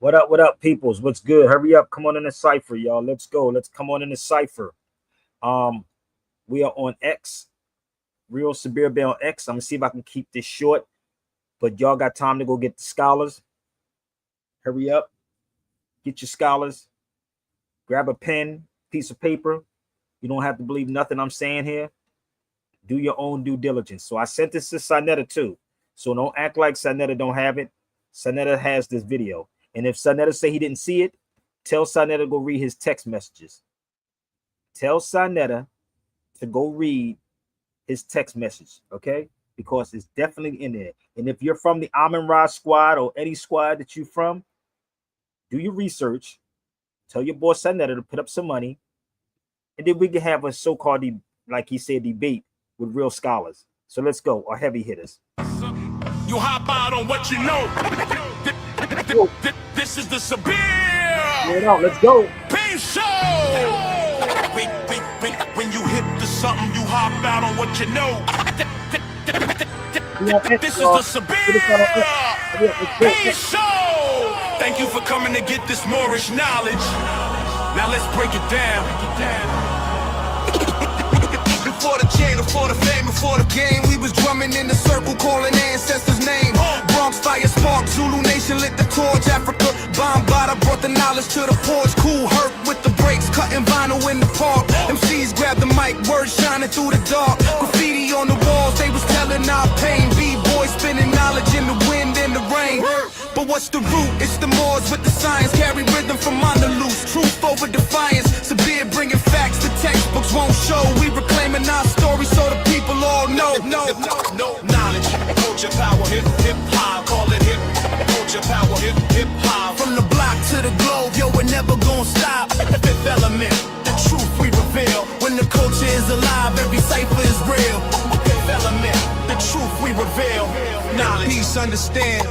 What up, peoples? What's good? Hurry up. Come on in the cipher, y'all. Let's go. Let's come on in the cipher. Um, we are on X, Real Severe Bay on X. I'm gonna see if I can keep this short, but y'all got time to go get the scholars. Hurry up. Get your scholars. Grab a pen, piece of paper. You don't have to believe nothing I'm saying here. Do your own due diligence. So I sent this to Sanetta too. So don't act like Sanetta don't have it. Sanetta has this video. And if Sanetta say he didn't see it, tell Sanetta to go read his text messages. Tell Sanetta to go read his text message, okay? Because it's definitely in there. And if you're from the Amin Ra squad or any squad that you're from, do your research. Tell your boy Sanetta to put up some money. And then we can have a so-called, like he said, debate with real scholars. So let's go, our heavy hitters. You hop out on what you know. This is the Severe. Let's go. Peace show. When you hit the something, you hop out on what you know. This is the Severe. Peace show. Thank you for coming to get this Moorish knowledge. Now let's break it down. Before the channel, for the fame, before the game, we was drumming in the circle, calling ancestors' name. Bronx fire spark, Zulu Nation lit the torch. Africa Bombada brought the knowledge to the porch. Cool hurt with the brakes, cutting vinyl in the park. MCs grabbed the mic, words shining through the dark. Graffiti on the walls, they was telling our pain. B-boys spinning knowledge in the wind and the rain. But what's the root? It's the Moors with the science. Carry rhythm from Andalus. Truth over defiance. Severe bringing facts the textbooks won't show. We reclaiming our story so the people all know. No knowledge, culture power, hip hop, call it hip. Culture power, hip hop. From the block to the globe, yo, we're never gonna stop. Fifth element, the truth we reveal. When the culture is alive, every cipher is real. Fifth element, the truth we reveal. Knowledge, peace, understand.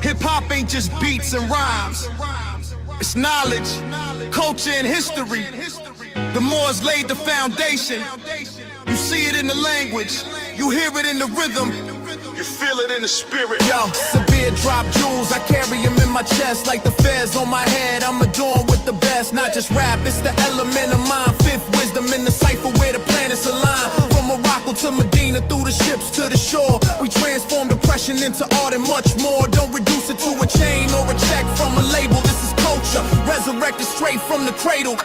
Hip-hop ain't just beats and rhymes. It's knowledge, culture, and history. The Moors laid the foundation. You see it in the language. You hear it in the rhythm. You feel it in the spirit. Yo, Severe drop jewels. I carry them in my chest like the fez on my head. I'm adorned with the best. Not just rap, it's the element of mine. Fifth wisdom in the cipher where the planets align. From Morocco to Medina, through the ships to the shore. We transform depression into art and much more. Don't reduce it to a chain or a check from a label. This is culture, resurrected straight from the cradle.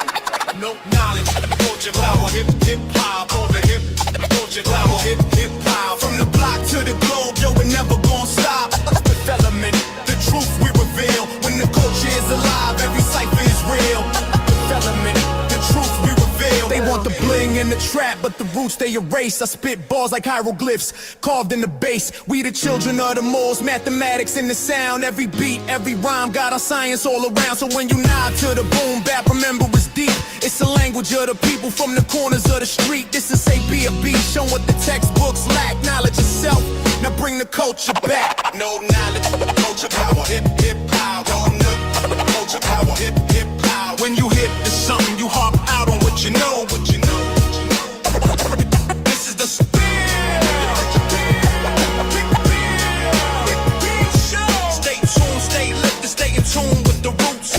No knowledge, culture power, hip hop, over hip. Culture power, hip hop. From the block to the globe, yo, we're never gonna stop. Fifth element, the truth we reveal. When the culture is alive, every cipher is real. Fifth element, the truth we reveal. They want the bling and the trap, but the roots they erase. I spit balls like hieroglyphs, carved in the base. We the children of the Moors, mathematics in the sound. Every beat, every rhyme, got our science all around. So when you nod to the boom bap, remember it's deep. It's the language of the people from the corners of the street. This is A.B.A.B. Showing what the textbooks lack. Knowledge itself, now bring the culture back. No knowledge, culture power, hip hop. Culture power, hip hop. When you hit the something, you hop out on what you know. This is the Severe. Stay tuned, stay lifted, stay in tune with the roots.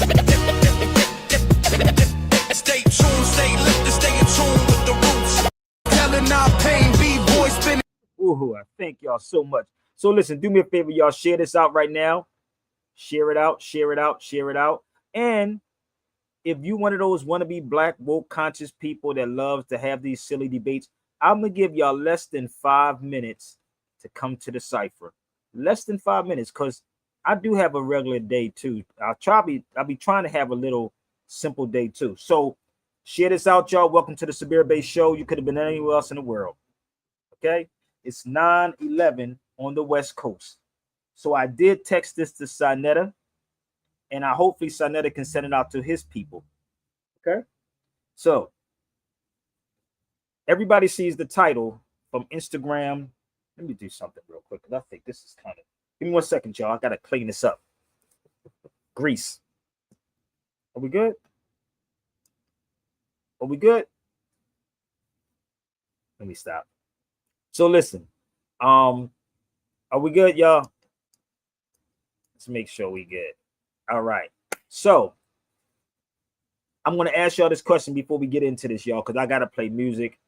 Stay tuned, stay lifted, stay in tune with the roots. Telling our pain, B-boy spinning. Ooh, I thank y'all so much. So listen, do me a favor, y'all. Share this out right now. Share it out, share it out, share it out. And if you one of those wannabe black woke conscious people that loves to have these silly debates, I'm gonna give y'all less than 5 minutes to come to the cipher. Less than 5 minutes, because I do have a regular day too. I'll be trying to have a little simple day too. So share this out, y'all. Welcome to the Severe Bay Show. You could have been anywhere else in the world. Okay, it's 9/11 on the West Coast. So I did text this to Sanetta, and I hopefully Sanetta can send it out to his people. Okay, so everybody sees the title from Instagram. Let me do something real quick because I think this is kind of. Give me 1 second, y'all. I gotta clean this up. Grease. Are we good? Are we good? Let me stop. So listen, are we good, y'all? Let's make sure we good. All right. So I'm going to ask y'all this question before we get into this, y'all, because I got to play music.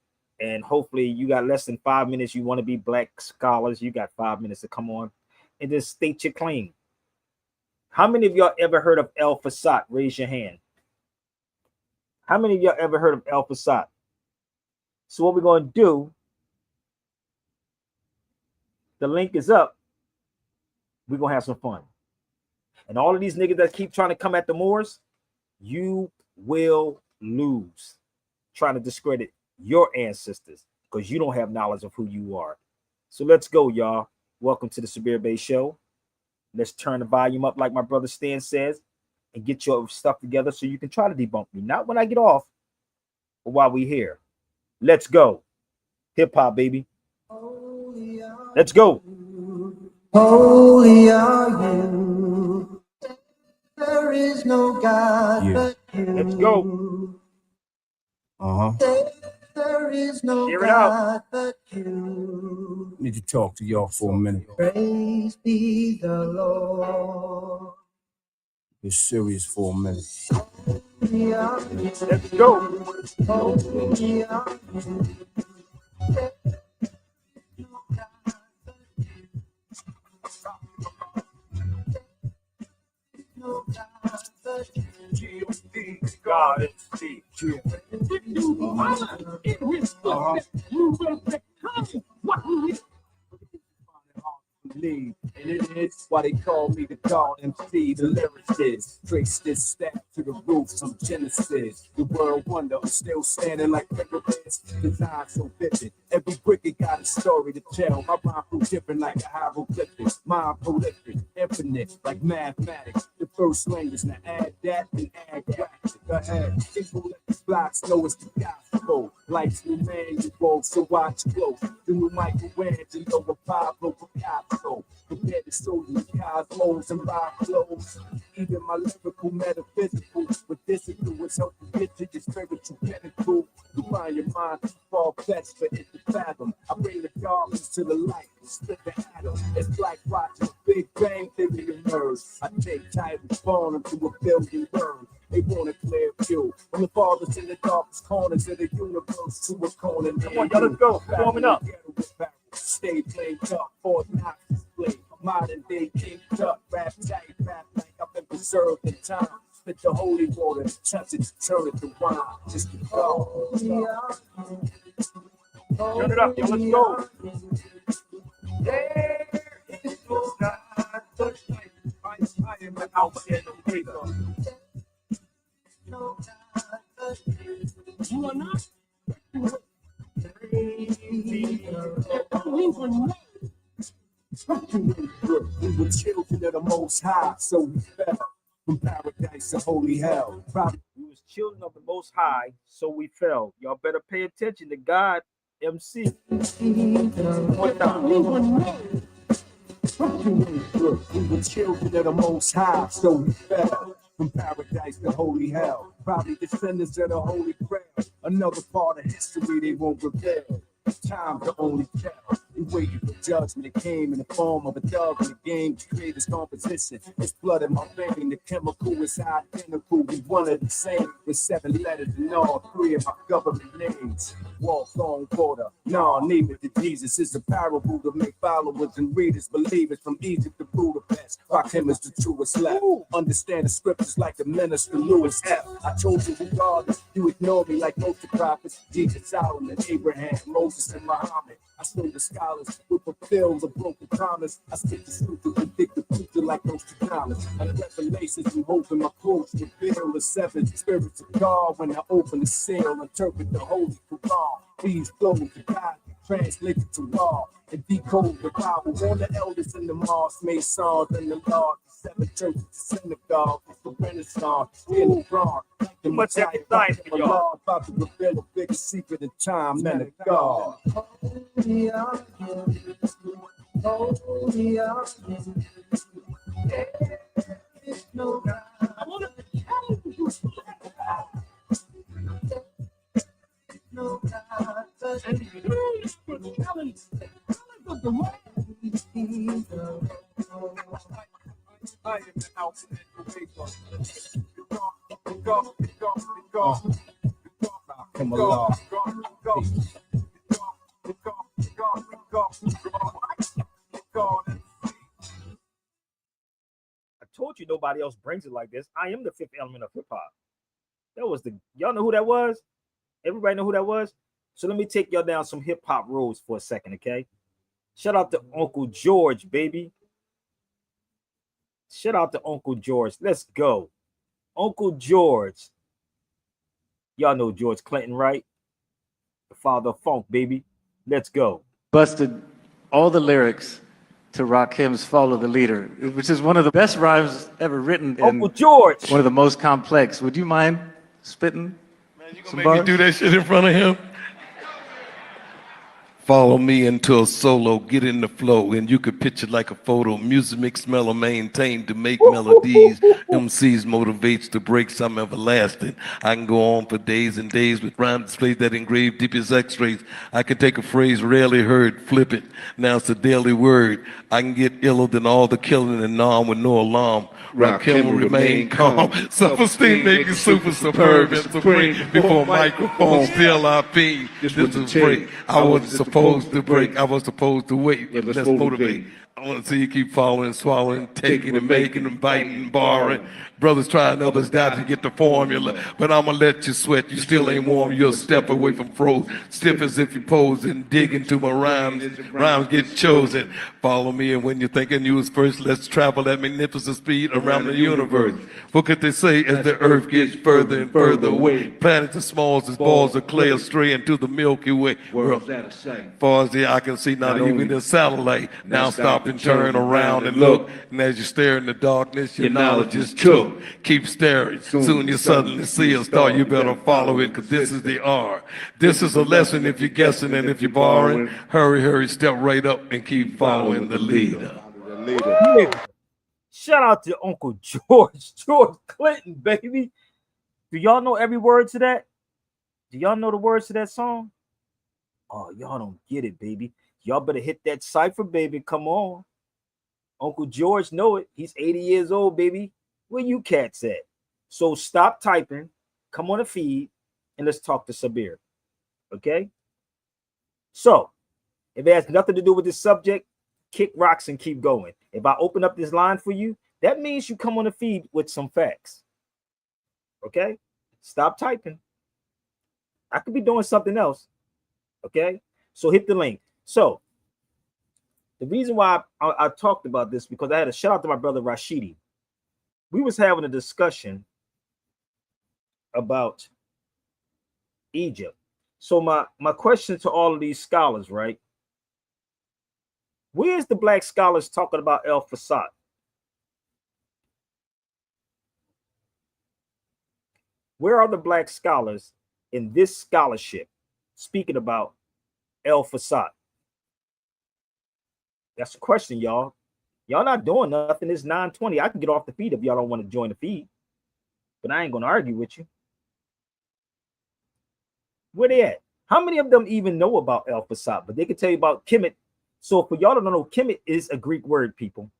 And hopefully you got less than 5 minutes. You want to be black scholars. You got 5 minutes to come on and just state your claim. How many of y'all ever heard of El Fustat? Raise your hand. How many of y'all ever heard of El Fustat? So what we're going to do, the link is up. We're going to have some fun. And all of these niggas that keep trying to come at the Moors, you will lose trying to discredit your ancestors because you don't have knowledge of who you are. So let's go, y'all. Welcome to the Sabir Bay Show. Let's turn the volume up like my brother Stan says and get your stuff together so you can try to debunk me. Not when I get off, but while we here. Let's go. Hip hop, baby. Let's go. Holy are you. There is no God but you. Let's go. There is no God but you. Need to talk to y'all for a minute. Praise be the Lord. Be serious for a minute. Let's go. Holy are you. God is deep. And it is why they call me the God MC, the lyricist. Trace this step to the roots of Genesis. The world wonder, I'm still standing like pyramids. Design so vivid. Every brick it got a story to tell. My rhyme grew different like a hieroglyphic. Mind prolific, infinite like mathematics. The first language, now add that and add graphics. Go ahead. People let the blocks know it's the gospel. Life's new manual, so watch close. The new Michelangelo of Pablo Picasso. Prepare to show you cosmos and rock flows. Even my lyrical metaphysical, but this is what's helping get to your spiritual pinnacle. You find your mind too far-fetched for it to fathom. I bring the darkness to the light and split the atom. It's like watching a Big Bang Theory emerge. I take titles, spawn them to a billion words. They want a clear view. From the farthest in the darkest corners of the universe to a corner. Come on, y'all, let's go. Warming up. Stay played up, Fort Knox display. Modern day King Tut, rap tight, rap like I've been preserved in time. Spit the holy water, touch it, turn it to wine. Just to go. Turn it up, yo, let's go. There is no God but you. I am the Alpha and Omega. You are not. We were children of the Most High, so we fell from paradise to holy hell. We was children of the Most High, so we fell. Y'all better pay attention to God, MC. One time. We were children of the Most High, so we fell from paradise to holy hell. Probably descendants of the Holy Grail. Another part of history they won't reveal. Time to only tell. We waited for judgment. It came in the form of a dove in the game to create this composition. It's blood in my vein. The chemical is identical. We one of the same with 7 letters in all 3 of my government names. Walk on water. No, name it to Jesus. It's a parable to make followers and readers believe it. From Egypt to Budapest, rock him as the truest left. Understand the scriptures like the minister Lewis F. I told you regardless, you ignore me like most of the prophets. Jesus, Solomon, Abraham, Moses, and Muhammad. I show the scholars who fulfill the broken promise. I speak the truth to predict the future like Nostradamus. And revelations we hope in my quotes reveal the 7 spirits of God. When I open the seal, interpret the Holy Quran. These flows to God, translated to law, and decode the Bible. All the elders in the mosque made songs and the Lord. The 7 churches, the synagogue, the Renaissance, in the Bronx. Too much exercise for y'all. About to reveal a bigger secret in time, man of God. Holy are you. Holy are you. There is no God. I want to tell you. No God but you. I am the Alpha and Omega. Go. Come along. I told you nobody else brings it like this. I am the fifth element of hip hop. That was y'all know who that was? Everybody know who that was? So let me take y'all down some hip hop roads for a second, okay? Shout out to Uncle George, baby. Shout out to Uncle George. Let's go. Uncle George. Y'all know George Clinton, right? The father of funk, baby. Let's go. Busted all the lyrics to Rakim's Follow the Leader, which is one of the best rhymes ever written and Uncle George. one of the most complex. Would you mind spitting? Man, you gonna make me do that shit in front of him? Follow me into a solo, get in the flow, and you could picture like a photo. Music mix, smell, maintained to make melodies. MCs motivates to break some everlasting. I can go on for days and days with rhyme displays that engrave deep as x-rays. I can take a phrase rarely heard, flip it. Now it's a daily word. I can get iller than all the killing and nom with no alarm. Rakim will remain calm. Self-esteem making super superb and supreme. Before microphone, still I pee. This was a break. I wasn't supposed to break. I was supposed to wait. Let's motivate. I want to see you keep following, swallowing, taking and making and biting and borrowing. Brothers trying, others die to get the formula. But I'm going to let you sweat. You still ain't warm. You're a step away from froze. Stiff as if you pose and dig into my rhymes. Rhymes get chosen. Follow me, and when you're thinking you was first, let's travel at magnificent speed around the universe. What could they say as the earth gets further and further away? Planets as small as balls of clay astray into the Milky Way. World's out of sight. Far as the eye can see, not even a satellite. Now stop and turn around and look. And as you stare in the darkness, your knowledge is true. Keep staring. Soon you suddenly see a star. You better follow it, because this is the R. This is a lesson if you're guessing, and if you're borrowing, hurry, hurry, step right up and keep following the leader. Yeah. Shout out to Uncle George, George Clinton, baby. Do y'all know every word to that? Do y'all know the words to that song? Oh, y'all don't get it, baby. Y'all better hit that cipher, baby. Come on. Uncle George know it. He's 80 years old, baby. Where you cats at? So stop typing, come on the feed, and let's talk to Sabir. Okay? So, if it has nothing to do with this subject, kick rocks and keep going. If I open up this line for you, that means you come on the feed with some facts. Okay? Stop typing. I could be doing something else. Okay? So hit the link. So, the reason why I talked about this, because I had a shout out to my brother Rashidi. We was having a discussion about Egypt. So my question to all of these scholars, right? Where's the black scholars talking about El Fustat? Where are the black scholars in this scholarship speaking about El Fustat? That's the question, y'all. Y'all not doing nothing. It's 9:20. I can get off the feed if y'all don't want to join the feed. But I ain't going to argue with you. Where they at? How many of them even know about El Fustat? But they can tell you about Kemet. So for y'all to know, Kemet is a Greek word, people.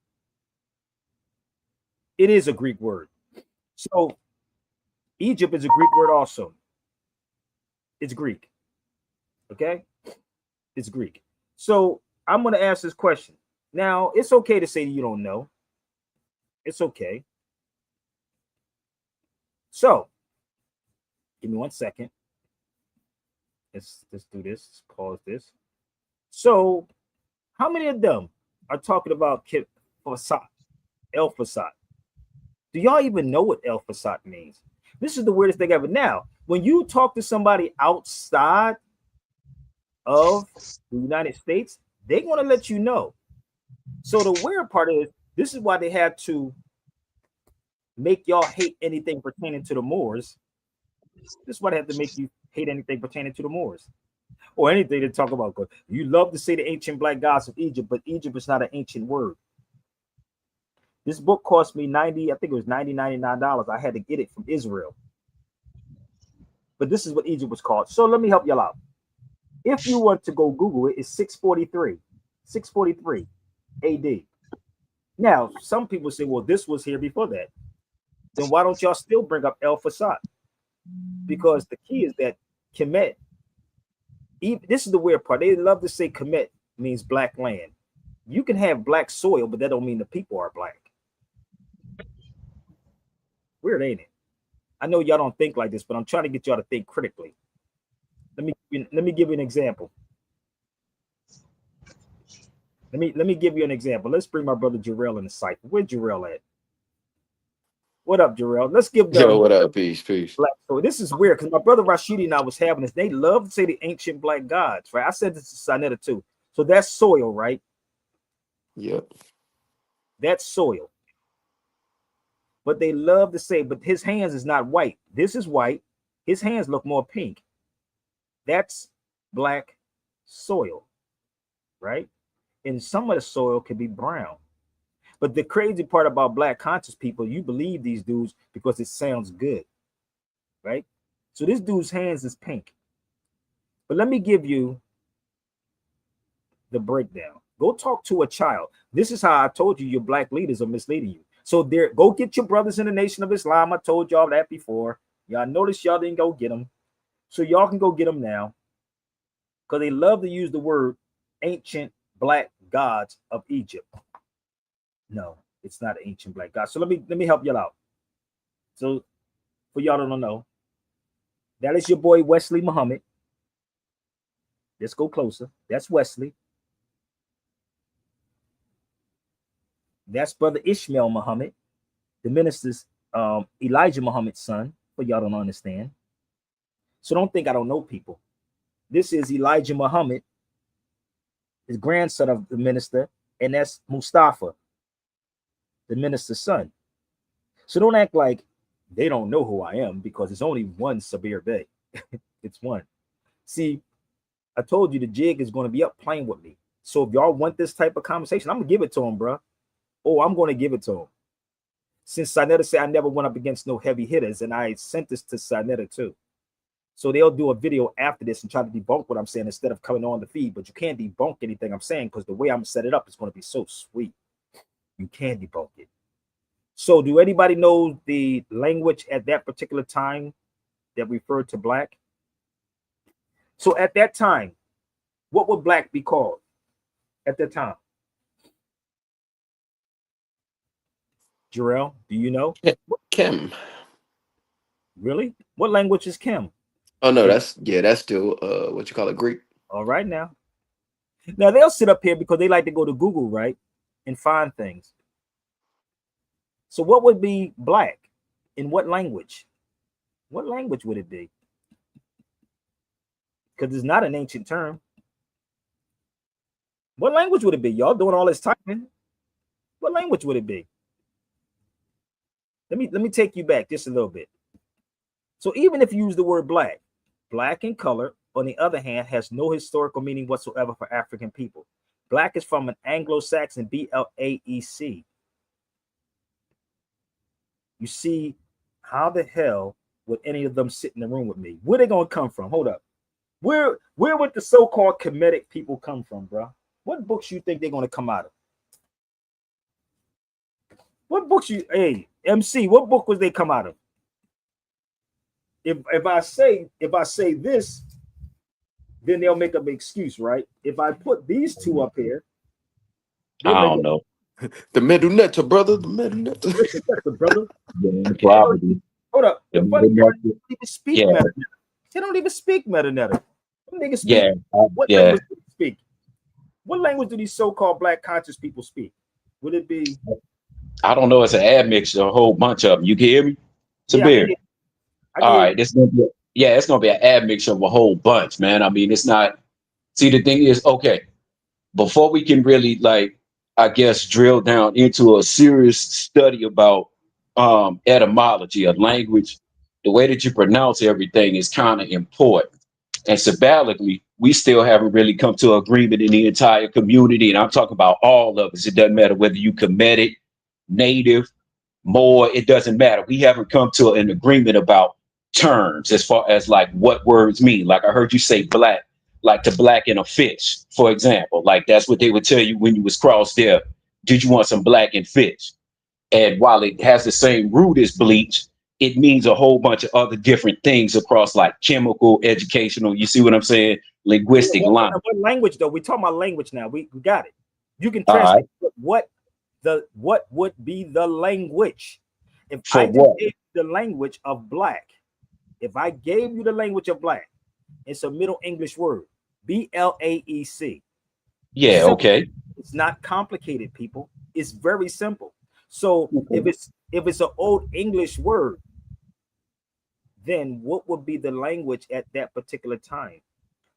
It is a Greek word. So Egypt is a Greek word also. It's Greek. Okay? It's Greek. So I'm going to ask this question. Now, it's okay to say you don't know. It's okay. So, give me 1 second. Let's do this. Let's pause this. So, how many of them are talking about Fustat, El Fustat? Do y'all even know what El Fustat means? This is the weirdest thing ever. Now, when you talk to somebody outside of the United States, they're going to let you know. So the weird part is, this is why they had to make y'all hate anything pertaining to the Moors. This is why they have to make you hate anything pertaining to the Moors. Or anything to talk about. You love to say the ancient black gods of Egypt, but Egypt is not an ancient word. This book cost me I think it was $99. I had to get it from Israel. But this is what Egypt was called. So let me help y'all out. If you want to go Google it, it's 643 AD. Now, some people say, well, this was here before that. Then why don't y'all still bring up El Fustat? Because the key is that Kemet, this is the weird part. They love to say Kemet means black land. You can have black soil, but that don't mean the people are black. Weird, ain't it? I know y'all don't think like this, but I'm trying to get y'all to think critically. Let me give you an example. Let me give you an example. Let's bring my brother Jarrell in the cipher. Where's Jarrell at? What up, Jarrell? Let's give them. Yo, what up? Peace, peace. Black soil. This is weird because my brother Rashidi and I was having this. They love to say the ancient black gods, right? I said this to Sinetta too. So that's soil, right? Yep. That's soil. But they love to say, but his hands is not white. This is white. His hands look more pink. That's black soil, right? And some of the soil could be brown. But the crazy part about black conscious people, you believe these dudes because it sounds good, right? So this dude's hands is pink. But let me give you the breakdown. Go talk to a child. This is how I told you your black leaders are misleading you. So there, go get your brothers in the Nation of Islam. I told y'all that before. Y'all notice y'all didn't go get them. So y'all can go get them now. Because they love to use the word ancient black gods of Egypt. No, it's not ancient black gods. So let me help y'all out. So for y'all don't know, that is your boy Wesley Muhammad. Let's go closer. That's Wesley. That's brother Ishmael Muhammad, the minister's Elijah Muhammad's son, for y'all don't understand. So don't think I don't know people. This is Elijah Muhammad, his grandson of the minister, and that's Mustafa, the minister's son. So don't act like they don't know who I am because it's only one Sabir Bey. It's one. See, I told you the jig is going to be up playing with me. So if y'all want this type of conversation, I'm going to give it to him, bro. Oh, I'm going to give it to him. Since Sinetta said I never went up against no heavy hitters, and I sent this to Sinetta too. So they'll do a video after this and try to debunk what I'm saying instead of coming on the feed. But you can't debunk anything I'm saying because the way I'm set it up is going to be so sweet. You can't debunk it. So do anybody know the language at that particular time that referred to black? So at that time, what would black be called at that time? Jarrell, do you know? Kim. Really? What language is Kim? Oh no, that's still what you call it, Greek. All right now. Now they'll sit up here because they like to go to Google, right? And find things. So what would be black? In what language? What language would it be? Because it's not an ancient term. What language would it be? Y'all doing all this typing. What language would it be? Let me take you back just a little bit. So even if you use the word black, black in color, on the other hand, has no historical meaning whatsoever for African people. Black is from an Anglo-Saxon B-L-A-E-C. You see, how the hell would any of them sit in the room with me? Where they gonna come from? Hold up. Where would the so-called Kemetic people come from, bro? What books you think they're gonna come out of? What books you? Hey, MC, what book was they come out of? If I say this, then they'll make an excuse, right? If I put these two up here, I don't know. The Medunetta, brother. The Medunetta. brother. Yeah, probably. Hold up. The funny part, they don't even speak Yeah. Metanetta. They don't even speak Metanetta. Them niggas speak. Yeah, What yeah. language do they speak? What language do these so-called black conscious people speak? Would it be? I don't know. It's an admixture, a whole bunch of them. You can hear me? It's a Yeah, beer. I All can right. It's gonna be an admixture of a whole bunch, man. I mean, it's not. See, the thing is, okay, before we can really I guess drill down into a serious study about etymology of language, the way that you pronounce everything is kind of important. And symbolically, we still haven't really come to agreement in the entire community. And I'm talking about all of us. It doesn't matter whether you Kemetic, native, more, it doesn't matter. We haven't come to an agreement about terms as far as like what words mean. Like I heard you say black, like to blacken a fish, for example. Like that's what they would tell you when you was crossed there did you want some blackened fish? And while it has the same root as bleach, it means a whole bunch of other different things across like chemical, educational, you see what I'm saying? Linguistic line. What language though? We talking about language now. We got it. You can All translate right. what would be the language if For I just what? gave you the language of black. If I gave you the language of black, it's a Middle English word, BLAEC. Yeah, Simple. okay. It's not complicated, people. It's very simple. So Okay. if it's an old English word, then what would be the language at that particular time?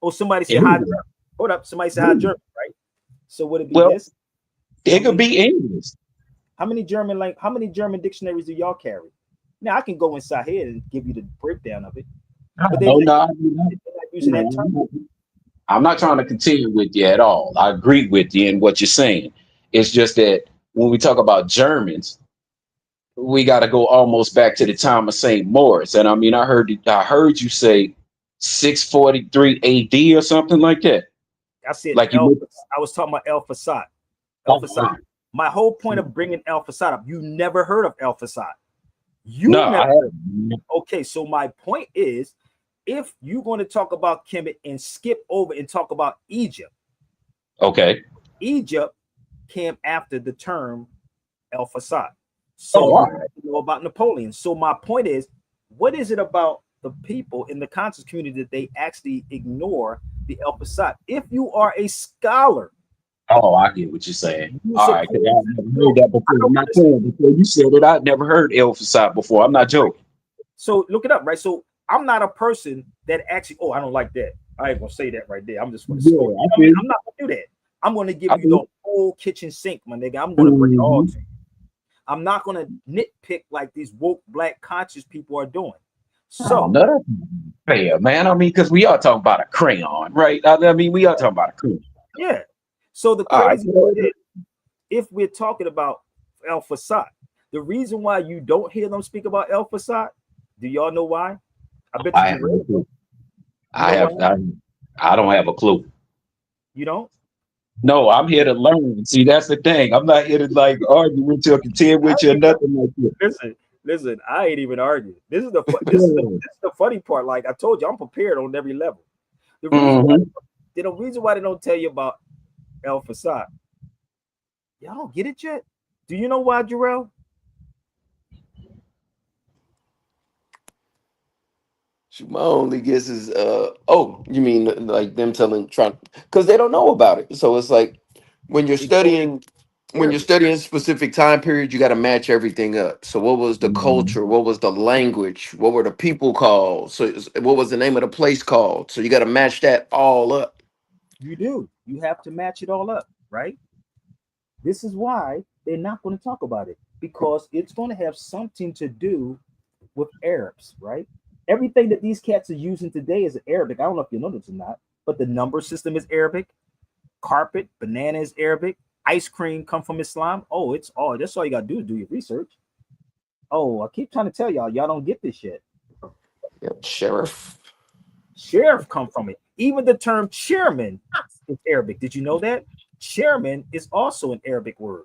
Oh, somebody said high English. German. Hold up, somebody said high German, right? So would it be Well, this? it could be English. How many German dictionaries do y'all carry? Now I can go inside here and give you the breakdown of it, but No, no, they're not using that term. I'm not trying to continue with you at all. I agree with you in what you're saying. It's just that when we talk about Germans, we got to go almost back to the time of Saint Morris. And I mean, I heard you say 643 AD or something like that. I said Like El. you. I was talking about El Fasad. El Oh, Fasad. My whole point of bringing El Fasad up, you never heard of El Fasad. You no, I never. haven't. Okay, so my point is, if you're going to talk about Kemet and skip over and talk about Egypt, Okay. Egypt came after the term El Fasad. Oh, So all you right. have to know about Napoleon. So my point is, what is it about the people in the conscious community that they actually ignore the El Fasad? If you are a scholar, Oh, I get what you're saying. you All right, because supposed I've to never know. heard that I before. don't I'm not understand. saying before you said it. I'd never heard El Fasad before. I'm not joking. So look it up, right? So I'm not a person that actually, oh, I don't like that. I ain't gonna say that right there. I'm just gonna Yeah, scroll. I I mean, think. I'm not gonna do that. I'm gonna give I you the think. whole kitchen sink, my nigga. I'm gonna bring it all Mhm. to you. I'm not gonna nitpick like these woke black conscious people are doing. Oh, So no, that's not fair, man. I mean, because we are talking about a crayon, right? I mean, we are talking about a crayon. yeah. So the All right. crazy part is, if we're talking about El Fasad, the reason why you don't hear them speak about El Fasad, do y'all know why? I bet I you have no do. clue. You know why? I don't have a clue. You don't? No, I'm here to learn. See, that's the thing. I'm not here to like argue with you or contend with you or nothing like that. Listen. I ain't even arguing. This is the funny part. Like I told you, I'm prepared on every level. The reason why Mhm. they don't tell you about El Fasad, y'all don't get it yet. Do you know why, Jarrell? Shoot, my only guess is, oh, you mean like them trying, because they don't know about it. So it's like when you're Because studying, when you're Arabic. studying specific time periods, you got to match everything up. So what was the Mhm. culture? What was the language? What were the people called? So what was the name of the place called? So you got to match that all up. You do. You have to match it all up, right? This is why they're not going to talk about it because it's going to have something to do with Arabs, right? Everything that these cats are using today is Arabic. I don't know if you know this or not, but the number system is Arabic. Carpet, banana is Arabic. Ice cream come from Islam. Oh, it's all. That's all you gotta do is do your research. Oh, I keep trying to tell y'all don't get this shit. Yep, sheriff. Sheriff come from it. Even the term chairman is Arabic. Did you know that? Chairman is also an Arabic word.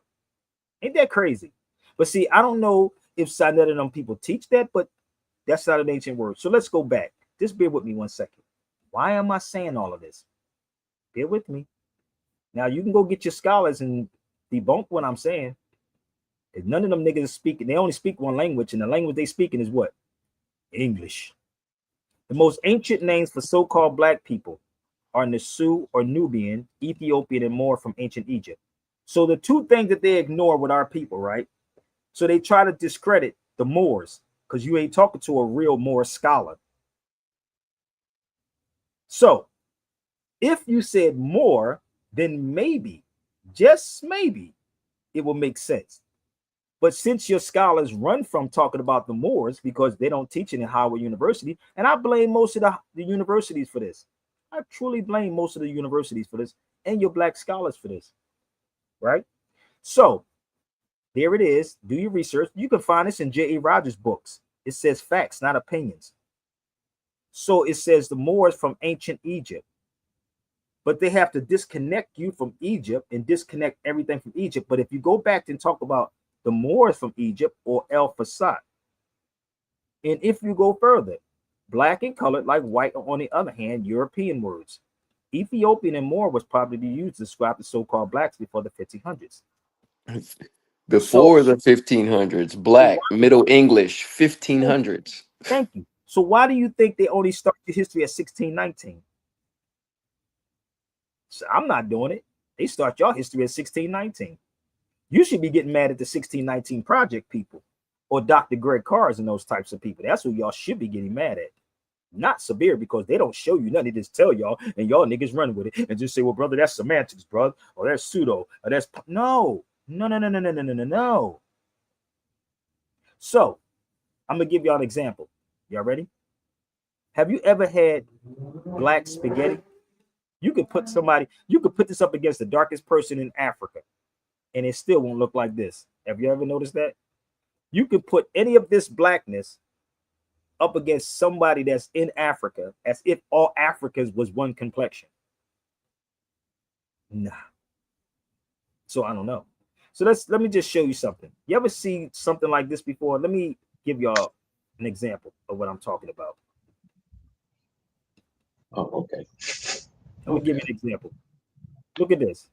Ain't that crazy? But see, I don't know if Sanet and them people teach that, but that's not an ancient word. So let's go back. Just bear with me 1 second. Why am I saying all of this? Bear with me. Now you can go get your scholars and debunk what I'm saying. Because none of them niggas speaking, they only speak one language, and the language they speaking is what? English. The most ancient names for so-called black people are Nasu or Nubian, Ethiopian, and more from ancient Egypt. So the two things that they ignore with our people, right? So they try to discredit the Moors because you ain't talking to a real Moor scholar. So if you said more, then maybe, just maybe, it will make sense. But since your scholars run from talking about the Moors because they don't teach it in Howard University, and I blame most of the universities for this. I truly blame most of the universities for this and your black scholars for this, right? So there it is. Do your research. You can find this in J.A. Rogers' books. It says facts, not opinions. So it says the Moors from ancient Egypt. but they have to disconnect you from Egypt and disconnect everything from Egypt. But if you go back and talk about the Moors from Egypt or El Fustat, and if you go further, black and colored like white are on the other hand European words. Ethiopian and Moor was probably used to describe the so-called blacks before the 1500s. Before the 1500s, black, Middle English, 1500s. Thank you. So why do you think they only start the history at 1619? So I'm not doing it. They start your history at 1619. You should be getting mad at the 1619 Project people or Dr. Greg Carrs and those types of people. That's who y'all should be getting mad at. Not Sabir, because they don't show you nothing. They just tell y'all and y'all niggas run with it and just say, well, brother, that's semantics, brother, or that's pseudo, or that's no. So I'm gonna give y'all an example. Y'all ready? Have you ever had black spaghetti? You could put this up against the darkest person in Africa, and it still won't look like this. Have you ever noticed that? You could put any of this blackness up against somebody that's in Africa as if all Africans was one complexion. Nah. So I don't know. So let me just show you something. You ever see something like this before? Let me give y'all an example of what I'm talking about. Oh, okay. Let me give you an example. Look at this.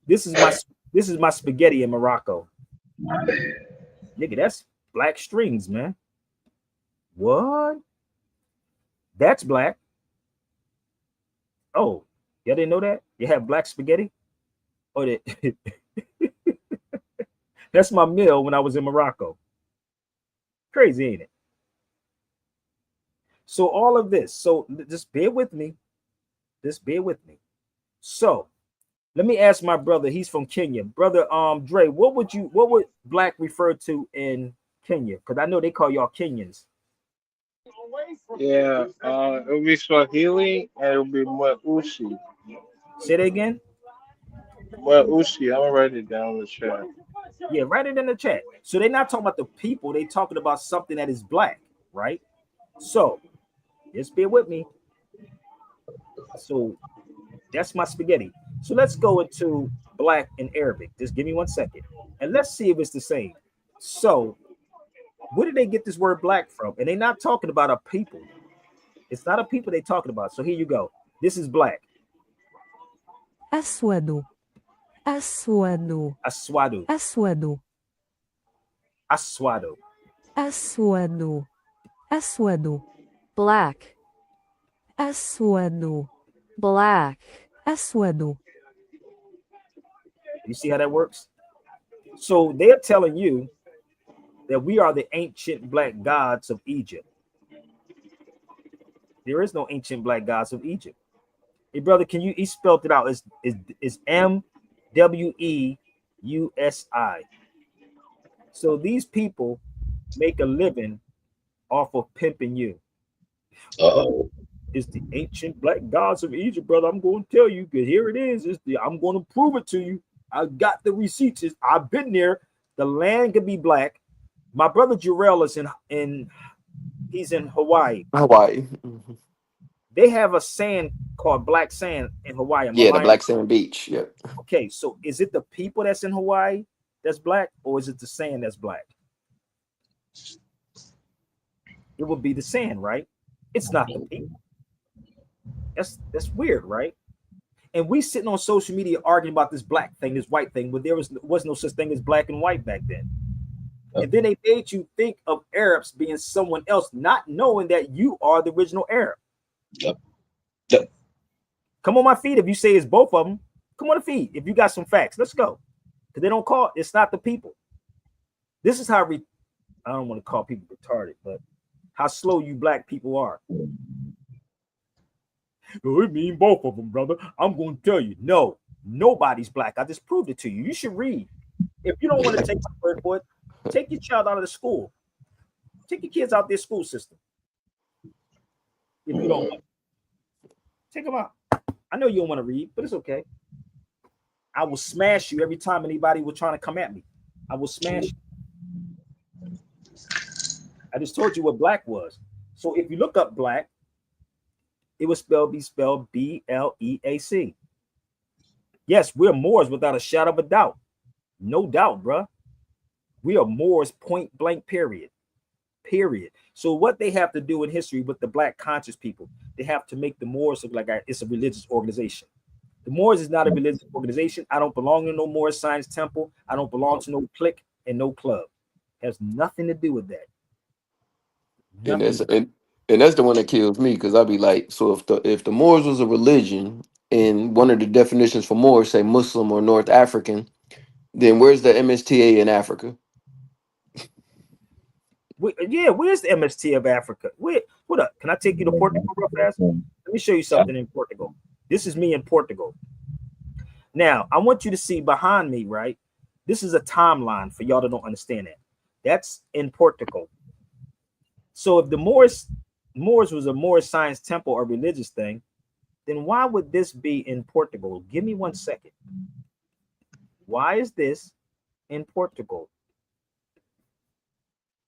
This is my spaghetti in Morocco. Nigga, that's black strings, man. What? That's black. Oh, y'all didn't know that? You have black spaghetti? Oh, that that's my meal when I was in Morocco. Crazy, ain't it? So all of this. So just bear with me. Just bear with me. So let me ask my brother. He's from Kenya. Brother Dre, what would black refer to in Kenya? Because I know they call y'all Kenyans. Yeah, it'll be Swahili and it'll be Mweusi. Say that again. Mweusi, I'm gonna write it down in the chat. Yeah, write it in the chat. So they're not talking about the people, they're talking about something that is black, right? So just bear with me. So that's my spaghetti. So let's go into black in Arabic. Just give me 1 second. And let's see if it's the same. So where did they get this word black from? And they're not talking about a people. It's not a people they're talking about. So here you go. This is black. أسود أسود Aswadu. أسود Aswado. أسود أسود black أسود black أسود. You see how that works? So they're telling you that we are the ancient black gods of Egypt. There is no ancient black gods of Egypt. Hey, brother, can you? He spelled it out. It's MWEUSI. So these people make a living off of pimping you. Uh-oh. It's the ancient black gods of Egypt, brother. I'm going to tell you, because here it is. I'm going to prove it to you. I got the receipts. I've been there. The land could be black. My brother Jarrell is he's in Hawaii. Hawaii. Mhm. They have a sand called black sand in Hawaii. Yeah, the black sand beach. Yep. Okay, so is it the people that's in Hawaii that's black, or is it the sand that's black? It would be the sand, right? It's not the people. That's weird, right? And we sitting on social media arguing about this black thing, this white thing, but there was no such thing as black and white back then. And then they made you think of Arabs being someone else, not knowing that you are the original Arab. Yep. Come on my feet if you say it's both of them. Come on the feet if you got some facts. Let's go. Because they don't call it's not the people. This is how I don't want to call people retarded, but how slow you black people are. Oh, it mean both of them, brother. I'm going to tell you, no, nobody's black. I just proved it to you. You should read. If you don't want to take my word for it, take your child out of the school. Take your kids out their school system. If you don't want, take them out. I know you don't want to read, but it's okay. I will smash you every time anybody was trying to come at me. I will smash you. I just told you what black was. So if you look up black, it would be spelled Bleac. Yes, we're Moors without a shadow of a doubt. No doubt, bruh. We are Moors, point blank, period. Period. So what they have to do in history with the black conscious people, they have to make the Moors look like it's a religious organization. The Moors is not a religious organization. I don't belong in no Moor Science Temple. I don't belong to no clique and no club. It has nothing to do with that. And Nothing. and that's the one that kills me because I'd be like, so if the Moors was a religion and one of the definitions for Moors say Muslim or North African, then where's the MSTA in Africa? Where's the MST of Africa? What up? Can I take you to Portugal real fast? Let me show you something in Portugal. This is me in Portugal. Now, I want you to see behind me, right? This is a timeline for y'all that don't understand that. That's in Portugal. So if the Moors was a Moorish science temple or religious thing, then why would this be in Portugal? Give me 1 second. Why is this in Portugal?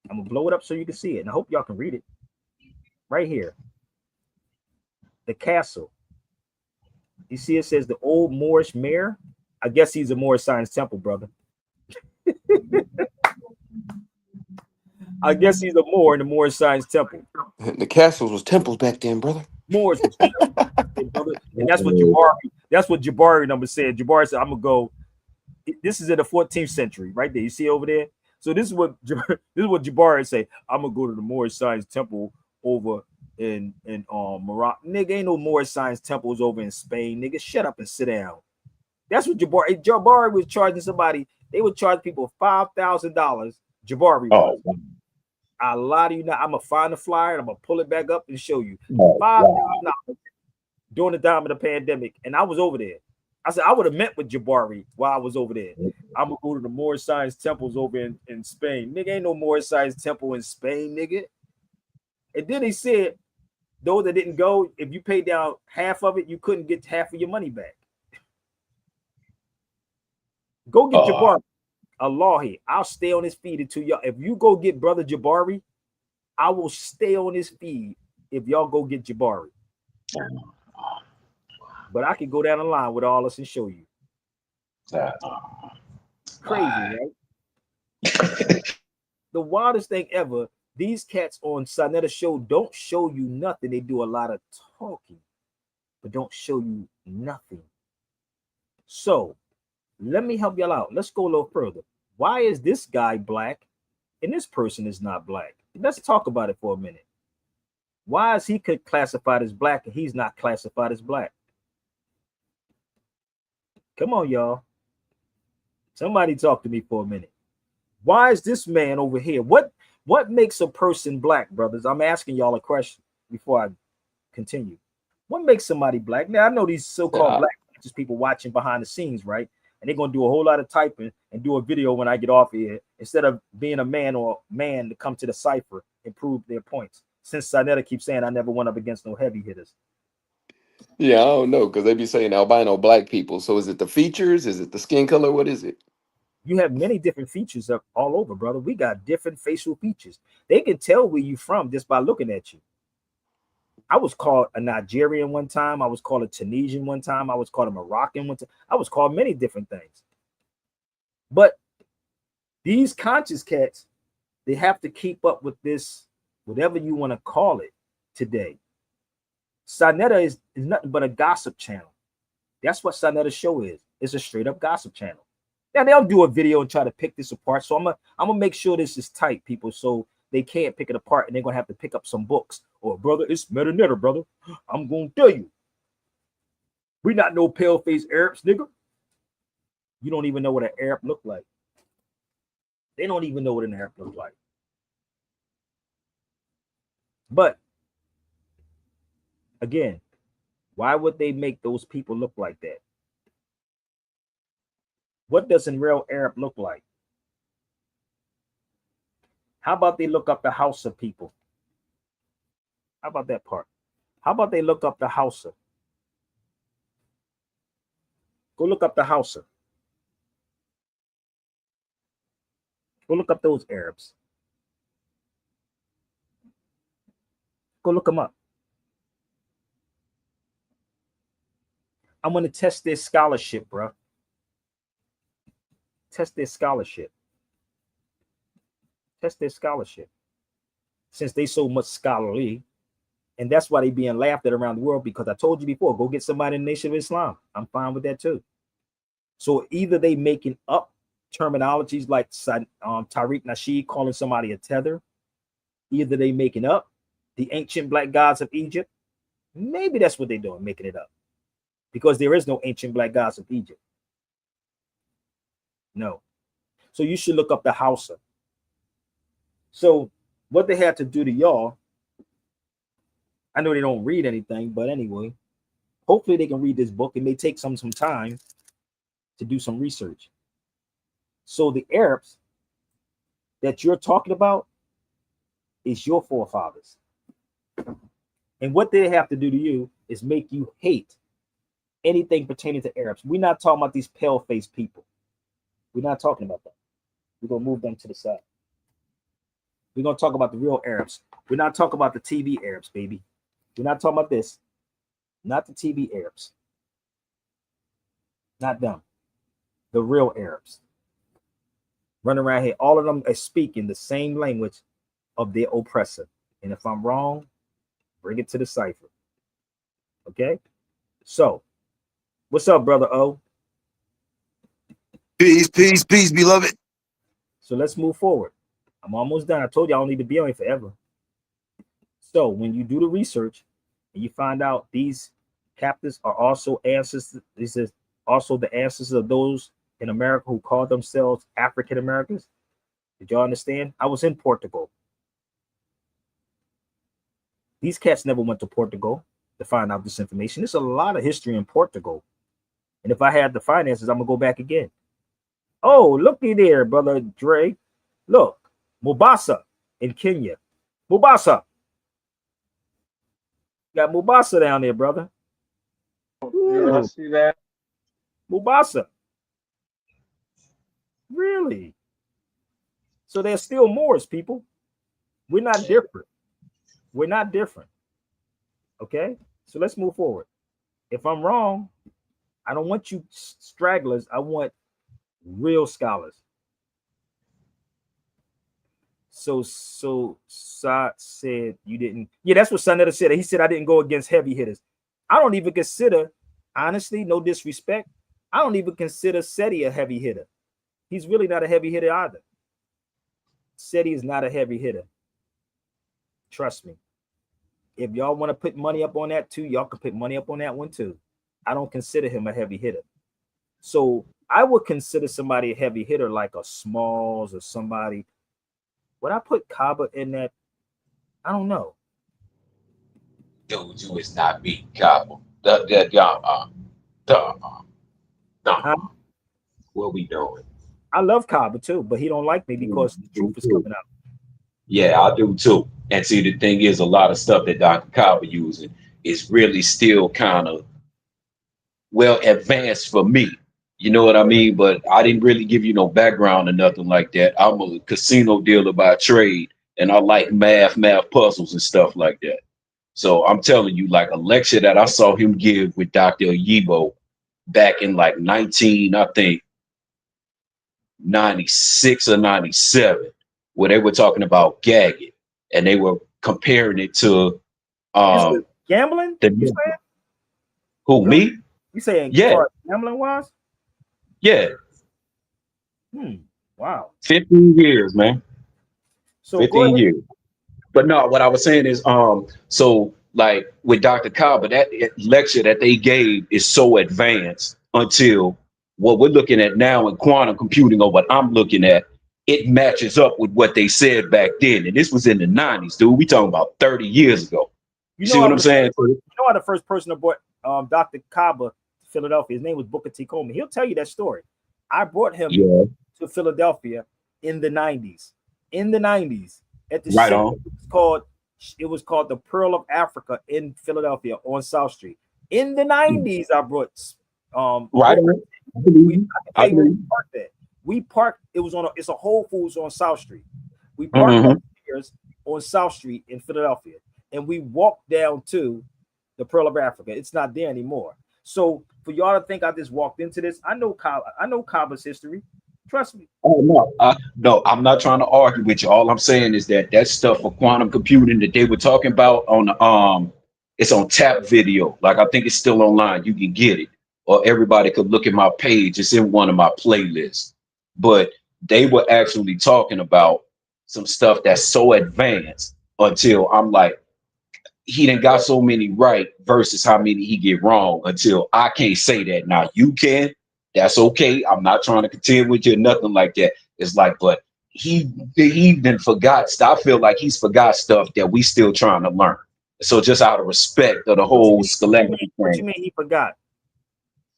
I'm gonna blow it up so you can see it, and I hope y'all can read it. Right here, the castle. You see, it says the old Moorish mayor. I guess he's a Moorish science temple, brother. I guess he's a Moor in the Moorish science temple. The castles was temples back then, brother. Moors was brother, and that's what Jabari number said. Jabari said, "I'm gonna go." This is in the 14th century, right there. You see over there. So this is what Jabari say. I'm gonna go to the Moorish Science Temple over in Morocco. Nigga, ain't no Moorish Science temples over in Spain. Nigga, shut up and sit down. That's what Jabari was charging somebody. They would charge people $5,000. Jabari was. I lie to you now. I'm gonna find the flyer and I'm gonna pull it back up and show you. $5,000 during the time of the pandemic, and I was over there. I said I would have met with Jabari while I was over there. I'm gonna go to the Moorish Science temples over in Spain. Nigga, ain't no Moorish Science temple in Spain, nigga. And then he said, those that didn't go, if you paid down half of it, you couldn't get half of your money back. Go get Jabari. Allahi, I'll stay on his feed until y'all. If you go get brother Jabari, I will stay on his feed if y'all go get Jabari. But I can go down the line with all us and show you. Crazy, right? The wildest thing ever. These cats on Sanetta Show don't show you nothing. They do a lot of talking, but don't show you nothing. So let me help y'all out. Let's go a little further. Why is this guy black and this person is not black? Let's talk about it for a minute. Why is he classified as black and he's not classified as black? Come on, y'all. Somebody talk to me for a minute. Why is this man over here? What makes a person black, brothers? I'm asking y'all a question before I continue. What makes somebody black? Now, I know these so-called black just people watching behind the scenes, right? And they're going to do a whole lot of typing and do a video when I get off here instead of being a man to come to the cipher and prove their points. Since Sanetta keeps saying I never went up against no heavy hitters. Yeah, I don't know because they be saying albino black people. So is it the features? Is it the skin color? What is it? You have many different features all over, brother. We got different facial features. They can tell where you from just by looking at you. I was called a Nigerian one time. I was called a Tunisian one time. I was called a Moroccan one time. I was called many different things. But these conscious cats, they have to keep up with this, whatever you want to call it today. Sanetta is nothing but a gossip channel. That's what Sanetta's show is. It's a straight up gossip channel. Now they'll do a video and try to pick this apart. So I'm gonna make sure this is tight, people, so they can't pick it apart and they're gonna have to pick up some books. Or brother, it's meta, brother. I'm gonna tell you. We not no pale face Arabs, nigga. You don't even know what an Arab look like. They don't even know what an Arab look like. But again, why would they make those people look like that? What does a real Arab look like? How about they look up the Hausa people? How about that part? How about they look up the Hausa? Go look up the Hausa. Go look up those Arabs. Go look them up. I'm going to test their scholarship, bro. Test their scholarship. Test their scholarship. Since they so much scholarly, and that's why they being laughed at around the world, because I told you before, go get somebody in the Nation of Islam. I'm fine with that too. So either they making up terminologies like Tariq Nasheed calling somebody a tether, either they making up the ancient black gods of Egypt. Maybe that's what they're doing, making it up, because there is no ancient black gods of Egypt. No. So you should look up the Hausa. So what they had to do to y'all, I know they don't read anything, but anyway, hopefully they can read this book. It may take some time to do some research. So the Arabs that you're talking about is your forefathers. And what they have to do to you is make you hate anything pertaining to Arabs. We're not talking about these pale-faced people. We're not talking about that. We're going to move them to the side. We're going to talk about the real Arabs. We're not talking about the TV Arabs, baby. We're not talking about this. Not the TV Arabs. Not them. The real Arabs. Running around here, all of them are speaking the same language of their oppressor. And if I'm wrong, bring it to the cipher. Okay? So, what's up, brother O? Peace, peace, peace, beloved. So let's move forward. I'm almost done. I told you I don't need to be on here forever. So when you do the research and you find out these captives are also ancestors, this is also the ancestors of those in America who call themselves African Americans. Did y'all understand? I was in Portugal. These cats never went to Portugal to find out this information. There's a lot of history in Portugal. And if I had the finances, I'm going to go back again. Oh, looky there, brother Dre. Look, Mombasa in Kenya. Mombasa. Got Mombasa down there, brother. Yeah, I see that. Mombasa. Really? So there's still Moors, people. We're not different. We're not different. Okay? So let's move forward. If I'm wrong, I don't want you stragglers. I want real scholars. So Sat said you didn't. Yeah, that's what Sanetta said. He said I didn't go against heavy hitters. I don't even consider, honestly, no disrespect, I don't even consider Seti a heavy hitter. He's really not a heavy hitter either. Seti is not a heavy hitter. Trust me. If y'all want to put money up on that too, y'all can put money up on that one too. I don't consider him a heavy hitter. So I would consider somebody a heavy hitter like a Smalls or somebody. Would I put Kaba in that? I don't know. Dude, you is not beating Cabo. What we doing? I love Kaba too, but he don't like me because the truth is coming out. Yeah, I do too. And see, the thing is, a lot of stuff that Dr. Cabo using is really still kind of well advanced for me. You know what I mean? But I didn't really give you no background or nothing like that. I'm a casino dealer by trade, and I like math puzzles and stuff like that. So I'm telling you, like a lecture that I saw him give with Dr. Yibo back in like 19, I think 96 or 97, where they were talking about gagging and they were comparing it to gambling. Who, me? You saying yeah, gambling wise? Yeah. Wow. 15 years, man. So 15 years. But no, what I was saying is, so like with Dr. Kaba, that lecture that they gave is so advanced until what we're looking at now in quantum computing, or what I'm looking at, it matches up with what they said back then. And this was in the 90s, dude. We talking about 30 years ago. You see what I'm saying? You know how the first person to brought Dr. Kaba to Philadelphia, his name was Booker T. Coleman. He'll tell you that story. I brought him to Philadelphia in the 90s. In the 90s. At the center, it was called the Pearl of Africa in Philadelphia on South Street. In the 90s, I brought we parked. It was on it's a Whole Foods on South Street. We parked upstairs on South Street in Philadelphia, and we walked down to the Pearl of Africa. It's not there anymore. So for y'all to think I just walked into this, I know Kaba's history. Trust me. Oh no, no, I'm not trying to argue with you. All I'm saying is that that stuff for quantum computing that they were talking about on the it's on Tap Video. Like I think it's still online. You can get it, or everybody could look at my page. It's in one of my playlists. But they were actually talking about some stuff that's so advanced until I'm like, he done got so many right versus how many he get wrong until I can't say that. Now you can. That's okay. I'm not trying to contend with you, nothing like that. It's like, but he then forgot. I feel like he's forgot stuff that we still trying to learn. So just out of respect of the What you whole mean? What you mean? scholastic What you thing, mean he forgot?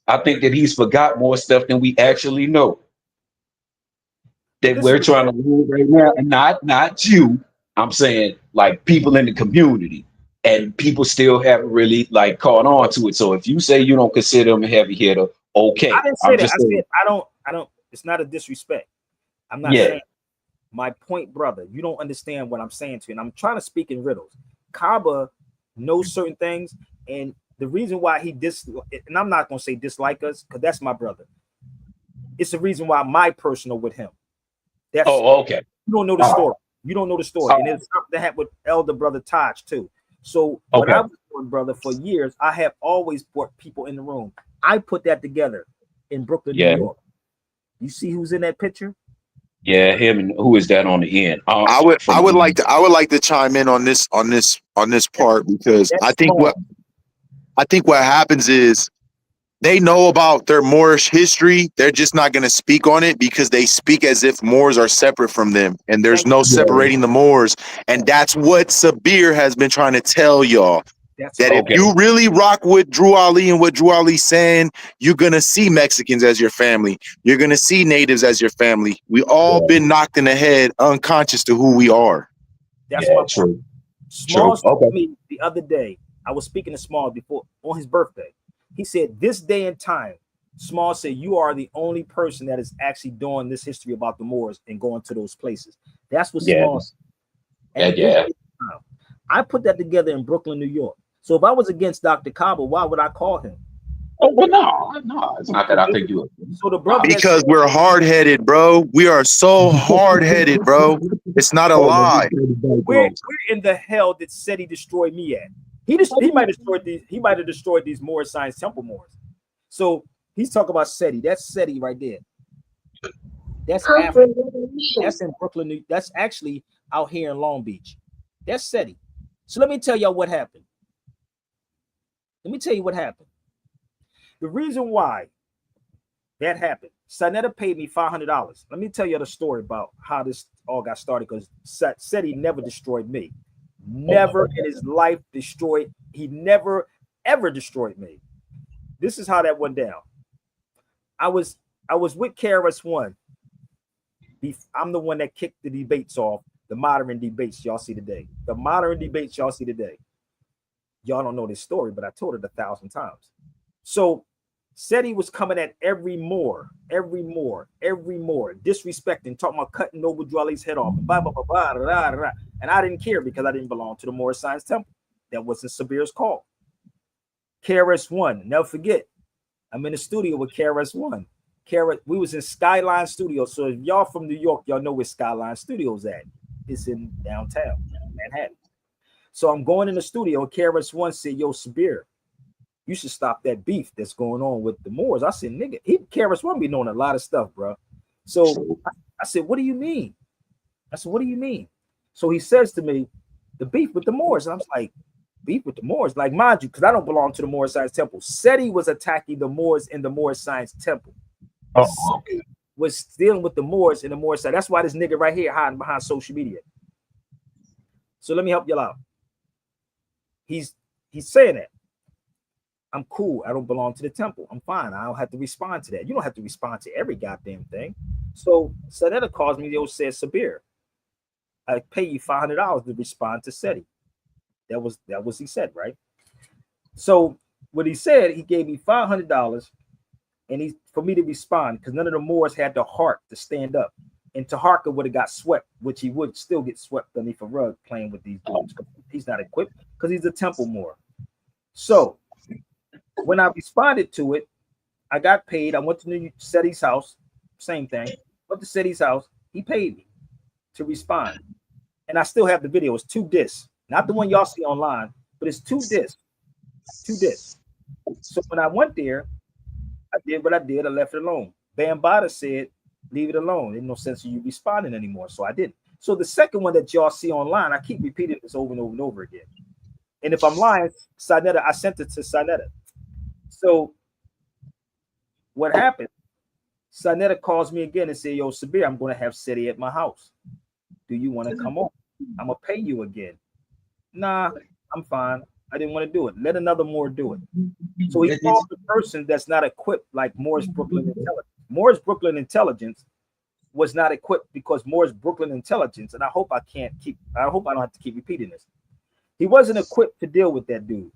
I think that he's forgot more stuff than we actually know But that this is we're the trying to thing. learn right now, and not you. I'm saying like people in the community, and people still haven't really like caught on to it. So if you say you don't consider him a heavy hitter, I okay. didn't say I'm that. just I said saying, I don't. It's not a disrespect. I'm not yeah, saying my point, brother. You don't understand what I'm saying to you, and I'm trying to speak in riddles. Kaba knows certain things, and the reason why and I'm not gonna say dislike us because that's my brother. It's the reason why my personal with him. That's oh, okay, you don't know the all right, story. You don't know the story, and all it's something that happened with elder brother Taj too. So right, what I okay, was doing, brother, for years, I have always brought people in the room. I put that together in Brooklyn, New yeah, York. You see who's in that picture? yeah. Him and who is that on the end? I From would like to chime in on this part because That's small. I think what happens is they know about their Moorish history. They're just not going to speak on it because they speak as if Moors are separate from them, and there's Thank no you. yeah, separating the Moors. And that's what Sabir has been trying to tell y'all. That's That my if okay, point. you really rock with Drew Ali and what Drew Ali's saying, you're gonna see Mexicans as your family. You're gonna see natives as your family. We all yeah, been knocked in the head, unconscious to who we are. That's yeah, my point. true, Smalls true, told okay, me the other day. I was speaking to Smalls before on his birthday. He said, "This day and time." Smalls said, "You are the only person that is actually doing this history about the Moors and going to those places." That's what yeah, Smalls. yeah, And this yeah. time, I put that together in Brooklyn, New York. So if I was against Dr. Kaba, why would I call him? Oh well, no, no, it's not that So, I think you. so the brother Nah. that said, Because we're hard headed, bro. We are so hard headed, bro. It's not a Hold on, lie. where in the hell did Seti destroy me at? He might have destroyed these Moorish Science Temple Moors. So he's talking about Seti. That's Seti right there. That's Africa. That's in Brooklyn. That's actually out here in Long Beach. That's SETI. So let me tell y'all what happened. Let me tell you what happened. The reason why that happened, Sanetta paid me $500. Let me tell you the story about how this all got started because SETI never destroyed me. Never in his life destroyed. He never, ever destroyed me. This is how that went down. I was with KRS-One. I'm the one that kicked the debates off, the modern debates y'all see today. The modern debates y'all see today. Y'all don't know this story, but I told it 1,000 times. So said he was coming at every Moor, disrespecting, talking about cutting Noble Dwelly's head off, blah, blah, blah, blah, blah, blah, blah. And I didn't care because I didn't belong to the Moorish Science Temple. That wasn't Sabir's call. KRS-One, never forget, I'm in the studio with KRS-One. We was in Skyline Studios. So if y'all from New York, y'all know where Skyline Studios at. It's in downtown Manhattan. So I'm going in the studio, and KRS-One said, "Yo, Sabir, you should stop that beef that's going on with the Moors." I said, "Nigga, KRS-One be knowing a lot of stuff, bro." So I said, "What do you mean?" I said, "What do you mean?" So he says to me, "The beef with the Moors." And I was like, "Beef with the Moors?" Like, mind you, because I don't belong to the Moorish Science Temple. Seti was attacking the Moors in the Moorish Science Temple. Oh, okay. Was dealing with the Moors in the Moorish side. That's why this nigga right here hiding behind social media. So let me help y'all out. He's saying that I'm cool. I don't belong to the temple. I'm fine. I don't have to respond to that. You don't have to respond to every goddamn thing. So Sadetta calls me. Yo, says, "Sabir, I pay you $500 to respond to Seti." That was he said, right? So what he said, he gave me $500, and for me to respond because none of the Moors had the heart to stand up. And Taharka would have got swept, which he would still get swept underneath a rug playing with these dudes. He's not equipped because he's a temple Moor. So When I responded to it, I got paid. I went to New Seti's house, same thing. Went to Seti's house. He paid me to respond, and I still have the video. It's 2 discs, not the one y'all see online, but it's 2 discs, 2 discs. So when I went there, I did what I did. I left it alone. Bambada said, "Leave it alone. There's no sense of you responding anymore." So I didn't. So the second one that y'all see online, I keep repeating this over and over and over again. And if I'm lying, Sinetta, I sent it to Sinetta. So what happened? Sinetta calls me again and says, "Yo, Sabir, I'm going to have Seti at my house. Do you want to come on? I'm going to pay you again." Nah, I'm fine. I didn't want to do it. Let another Moore do it. So he called the person that's not equipped like Moore's Brooklyn Intelligence. Moore's Brooklyn Intelligence was not equipped because Moore's Brooklyn Intelligence, and I hope I don't have to keep repeating this. He wasn't equipped to deal with that dude.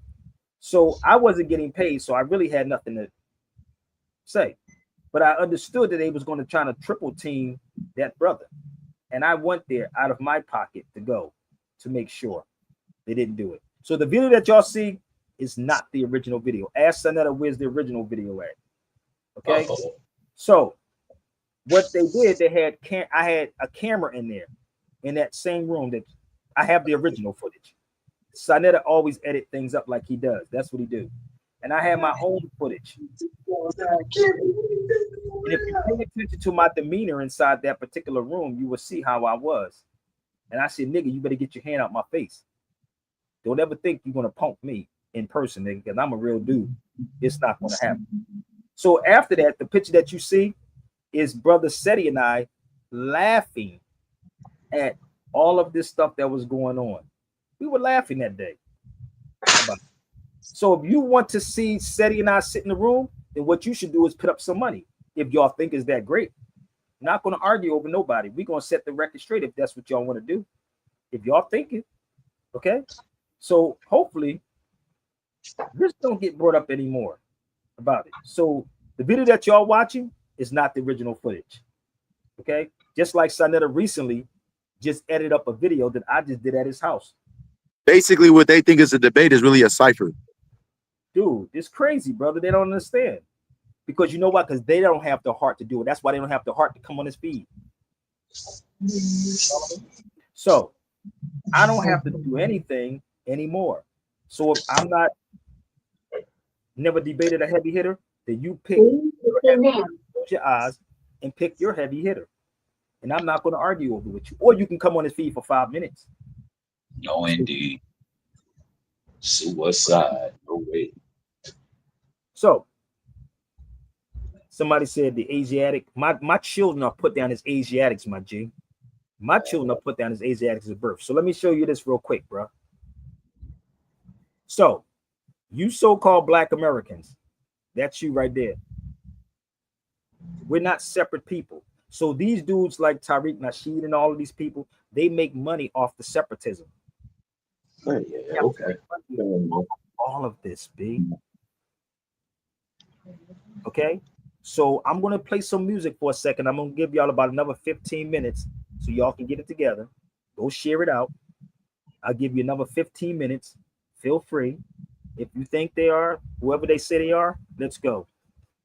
So I wasn't getting paid, so I really had nothing to say. But I understood that they was going to try to triple team that brother. And I went there out of my pocket to go to make sure they didn't do it. So the video that y'all see is not the original video. Ask Sonetta where's the original video at. Okay. So what they did, I had a camera in there in that same room that I have the original footage. Sonetta always edit things up like he does. That's what he do. And I had my own footage. And if you pay attention to my demeanor inside that particular room, you will see how I was. And I said, "Nigga, you better get your hand out my face. Don't ever think you're gonna punk me in person, nigga, because I'm a real dude. It's not gonna happen." So after that, the picture that you see is Brother Seti and I laughing at all of this stuff that was going on. We were laughing that day. So if you want to see Seti and I sit in the room, then what you should do is put up some money. If y'all think is that great, I'm not going to argue over nobody. We're going to set the record straight if that's what y'all want to do. If y'all think it, okay. So hopefully this don't get brought up anymore about it. So the video that y'all watching is not the original footage. Okay. Just like Sonetta recently just edited up a video that I just did at his house. Basically, what they think is a debate is really a cipher. Dude, it's crazy, brother. They don't understand. Because you know what? Because they don't have the heart to do it. That's why they don't have the heart to come on his feed. So I don't have to do anything anymore. So if I'm not never debated a heavy hitter, then you pick your heavy hitter, close your eyes and pick your heavy hitter. And I'm not going to argue over with you. Or you can come on his feed for 5 minutes. No, indeed. Suicide. No way. So somebody said the Asiatic, my children are put down as Asiatics, my G. My children are put down as Asiatics at birth. So let me show you this real quick, bro. So you so-called Black Americans, that's you right there. We're not separate people. So these dudes like Tariq Nasheed and all of these people, they make money off the separatism. Oh, yeah, okay. All of this, B. Okay, so I'm gonna play some music for a second. I'm gonna give y'all about another 15 minutes so y'all can get it together. Go share it out. I'll give you another 15 minutes. Feel free. If you think they are whoever they say they are, let's go.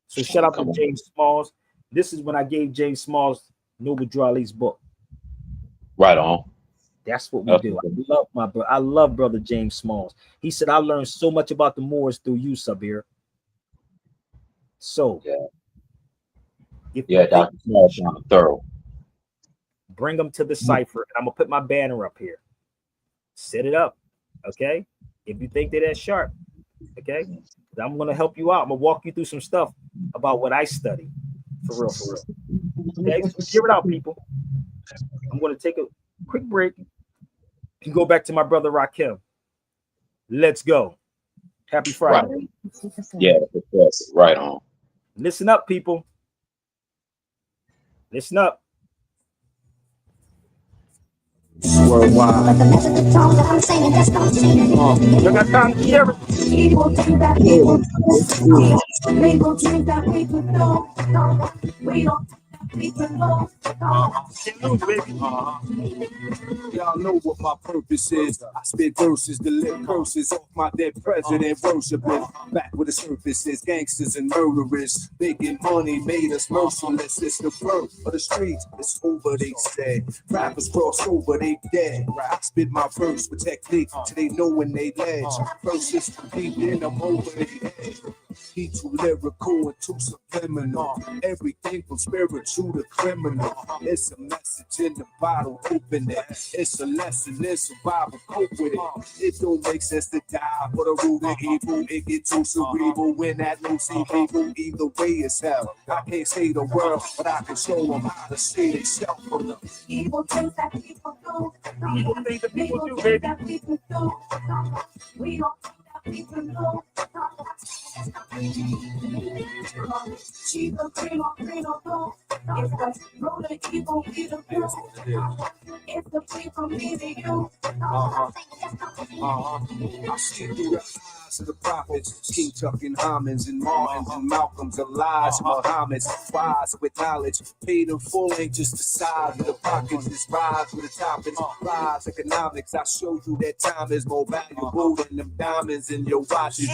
So shout out to James Smalls. This is when I gave James Smalls Noble Drew Ali's book. Right on. That's what we do. I love brother James Smalls. He said, "I learned so much about the Moors through you, Sabir." So yeah, Dr. Smalls sounded thorough. Bring them to the cipher, and I'm gonna put my banner up here. Set it up, okay? If you think they're that sharp, okay? I'm gonna help you out. I'm gonna walk you through some stuff about what I study, for real, for real. Okay, so hear it out, people. I'm gonna take a quick break and go back to my brother Rakim. Let's go. Happy Friday. Right. Yeah, that's right on. Listen up, people. Listen up. Worldwide. But the message of the song that I'm singing, that's not singing. You got time to hear it? He will take that people. We will take that people. No, we don't take that people. No. y'all know what my purpose is. I spit verses, deliver curses off my dead president, worshiping. Back where the surface is, gangsters and murderers. Making money made us merciless. It's the birth of the streets. It's over, they say. Rappers cross over, they dead. I spit my verse with technique till they know when they ledge. Verses for deep in them over their head. He too lyrical and too subliminal. Everything from spiritual to criminal. It's a message in the bottle, open it. It's a lesson in survival, cope with it. It don't make sense to die for the root of evil. It get too cerebral when that no see people. Either way is hell. I can't save the world, but I can show them how to see themselves from the Evil things that people do. Evil things that people do, baby. That people do. We don't think that people do. She's the green on blue. It's the road of evil, be the blue. It's the free from me to you. I see through the eyes of the prophets, King Tuck and Hammonds and Martins and Malcolms, Elijah, Muhammad's wise with knowledge, paid in full ain't just the size of the pockets, it's rise with the topics, rise economics. I showed you that time is more valuable than them diamonds in your watches.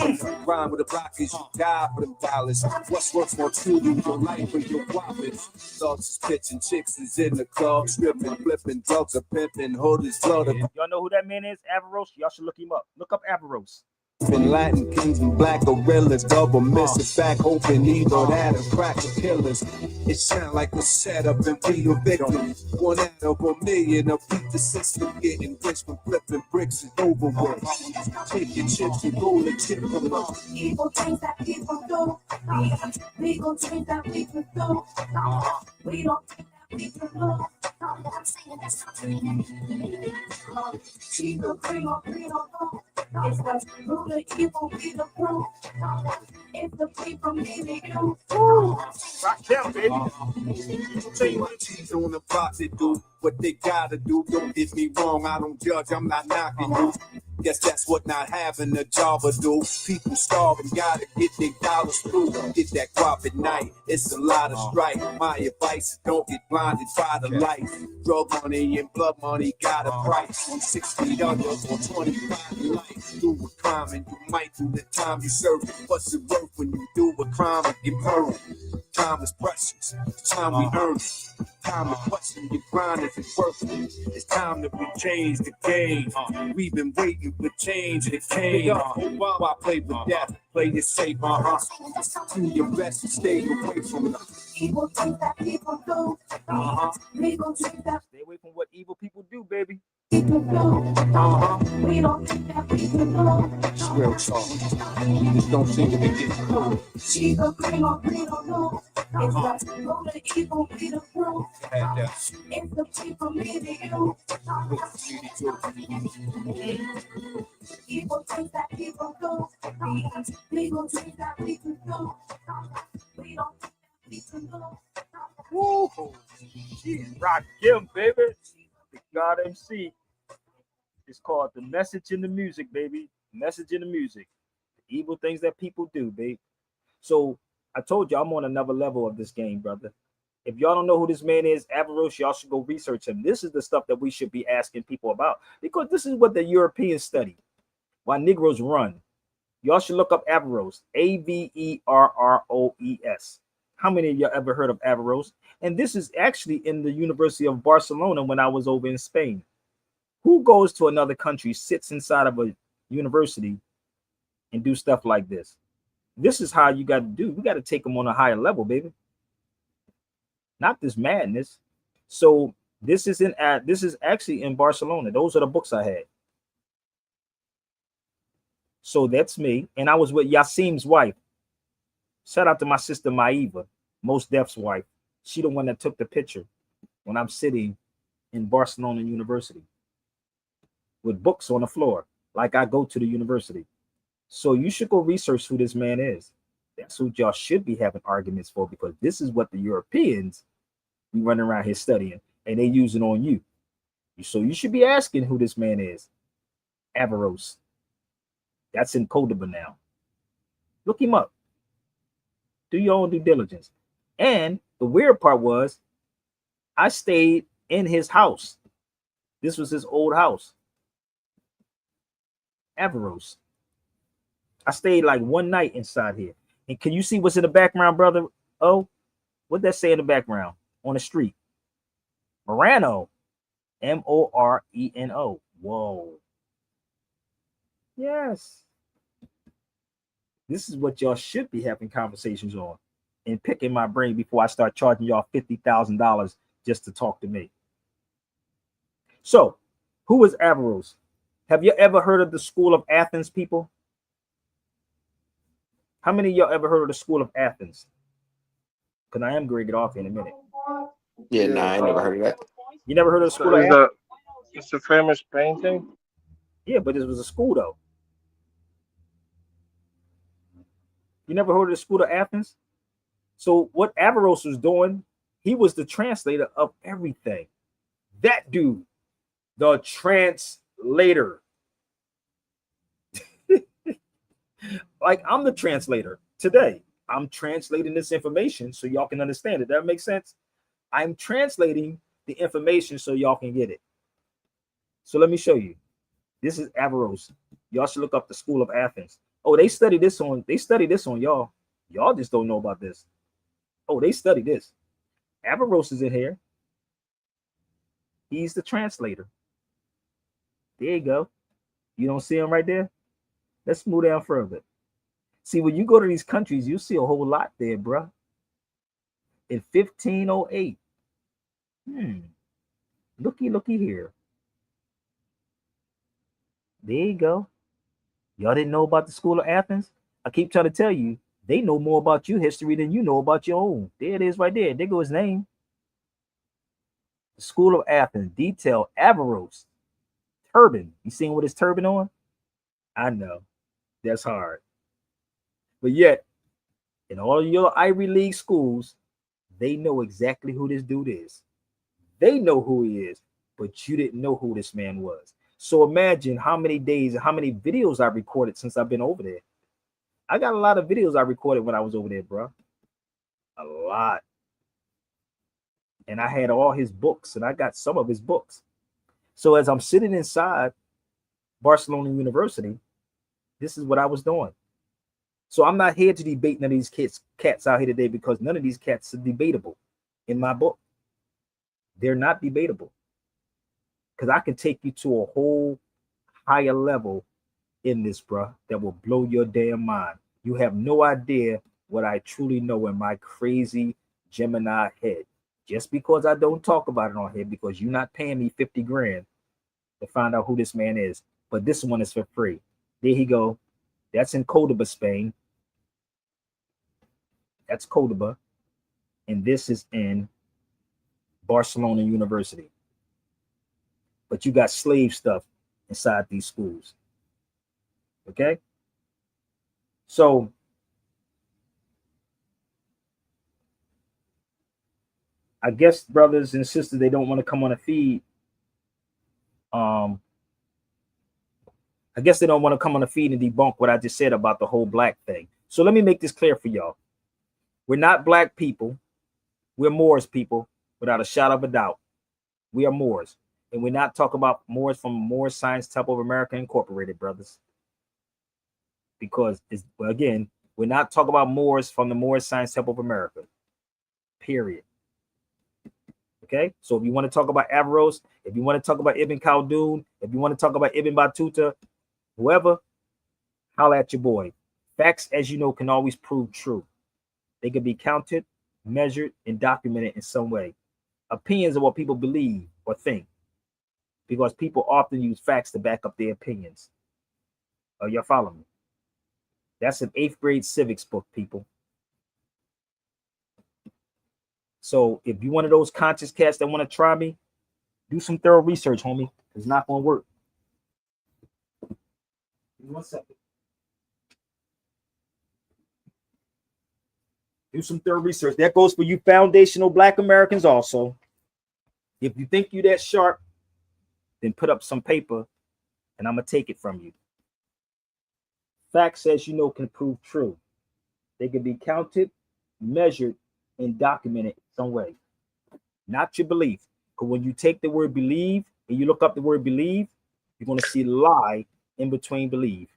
Rhyme with the blockage, you die for them dollars. What's worth more to you, your life or your profits? Thugs is pitching, chicks is in the club, stripping, flipping, drugs are pimping, hood is blood. Y'all know who that man is? Avaros. Y'all should look him up. Look up Avaros. In Latin kings and black gorillas, double miss back hoping either that or crack the killers. It sound like a setup and be a victim. One out of a million, a beat the system, getting rich from flipping bricks is over with. Take your chips and roll the chip from us. Evil things that people do. Legal things that people do. We don't think that people do. I'm saying that's something. She the green on blue. It's the root of evil, be the blue. It's the free from me to you. Rock them, baby. Tell you what, cheese on the box, they do what they gotta do. Don't get me wrong, I don't judge, I'm not knocking you. Guess that's what not having a job will do. People starving, gotta get their dollars through. Get that guap at night, it's a lot of strife. My advice is don't get blinded by the light. Drug money and blood money got a price. 6 feet under or 25 to life. Do a crime and you might do the time you serve. What's it worth when you do a crime and get burned? Time is precious, it's time we earn it. Time to question your grind if it's worth it. It's time that we change the game. We've been waiting for change and it came. Why play with death? Play it safe, do your best and stay away from the Evil things that people do. Legal things that Stay away from what evil people do, baby. people do. We don't think that people do. It's real talk. You just don't seem to be getting through. She's a green on blue. It's the road of evil, be the blue. Had that It's the free from me to you. Evil things that people do. Legal things that people do. We don't think that people do. Woo! Rock them, baby. The God MC. It's called The Message in the Music, baby. Message in the Music. The evil things that people do, baby. So I told you I'm on another level of this game, brother. If y'all don't know who this man is, Avaros, y'all should go research him. This is the stuff that we should be asking people about because this is what the Europeans study. Why Negroes run. Y'all should look up Avaros. Averroes. How many of y'all ever heard of Avaros? And this is actually in the University of Barcelona when I was over in Spain. Who goes to another country, sits inside of a university and do stuff like this? This is how you got to do. We got to take them on a higher level, baby. Not this madness. So this is actually in Barcelona. Those are the books I had. So that's me. And I was with Yassim's wife. Shout out to my sister Maiva, Mos Def's wife. She the one that took the picture when I'm sitting in Barcelona University with books on the floor, like I go to the university. So you should go research who this man is. That's who y'all should be having arguments for, because this is what the Europeans be running around here studying, and they use it on you. So you should be asking who this man is. Avaros. That's in Cordoba now. Look him up. Do your own due diligence. And the weird part was I stayed in his house This was his old house. Averroes. I stayed like one night inside here. And can you see what's in the background, brother? Oh, what that say in the background on the street? Morano. Moreno. Whoa. Yes. This is what y'all should be having conversations on and picking my brain before I start charging y'all $50,000 just to talk to me. So, who was Averroes? Have you ever heard of the School of Athens, people? How many of y'all ever heard of the School of Athens? Because I am going to get off in a minute. Yeah, Yeah, nah, I ain't never heard of that. You never heard of the so School of Athens? it's a famous painting. Yeah, but it was a school though. You never heard of the School of Athens? So what Averroes was doing, he was the translator of everything. That dude, the translator. Like I'm the translator today. I'm translating this information so y'all can understand it. That makes sense? I'm translating the information so y'all can get it. So let me show you. This is Averroes. Y'all should look up the School of Athens. Oh, they study this on y'all. Y'all just don't know about this. Oh, they study this. Averroes is in here. He's the translator. There you go. You don't see him right there? Let's move down further. See, when you go to these countries, you see a whole lot there, bruh. In 1508. Looky here. There you go. Y'all didn't know about the School of Athens? I keep trying to tell you, they know more about your history than you know about your own. There it is right there. There goes his name. The School of Athens. Detail Averroes. Turban. You seen what his turban on? I know. That's hard. But yet, in all your Ivy League schools, they know exactly who this dude is. They know who he is, but you didn't know who this man was. So imagine how many days and how many videos I recorded since I've been over there. I got a lot of videos I recorded when I was over there, bro. A lot. And I had all his books, and I got some of his books. So as I'm sitting inside Barcelona University, this is what I was doing. So I'm not here to debate none of these cats out here today because none of these cats are debatable in my book. They're not debatable because I can take you to a whole higher level in this, bro, that will blow your damn mind. You have no idea what I truly know in my crazy Gemini head. Just because I don't talk about it on here because you're not paying me 50 grand to find out who this man is. But this one is for free. There he go. That's in Cordoba, Spain. That's Cordoba. And this is in Barcelona University. But you got slave stuff inside these schools. Okay? So I guess brothers and sisters, they don't want to come on a feed. I guess they don't want to come on the feed and debunk what I just said about the whole black thing. So let me make this clear for y'all. We're not black people. We're Moors people, without a shadow of a doubt. We are Moors. And we're not talking about Moors from Moors Science Temple of America Incorporated, brothers. Because, again, we're not talking about Moors from the Moors Science Temple of America. Period. Okay? So if you want to talk about Averroes, if you want to talk about Ibn Khaldun, if you want to talk about Ibn Battuta, whoever, holla at your boy. Facts, as you know, can always prove true. They can be counted, measured, and documented in some way. Opinions are what people believe or think, because people often use facts to back up their opinions. Oh, y'all follow me? That's an 8th grade civics book, people. So if you're one of those conscious cats that want to try me, do some thorough research, homie. It's not going to work. Give me 1 second. Do some thorough research. That goes for you foundational black Americans also. If you think you're that sharp, then put up some paper and I'm going to take it from you. Facts, as you know, can prove true. They can be counted, measured, and documented in some way. Not your belief. Because when you take the word believe and you look up the word believe, you're going to see lie in between believe.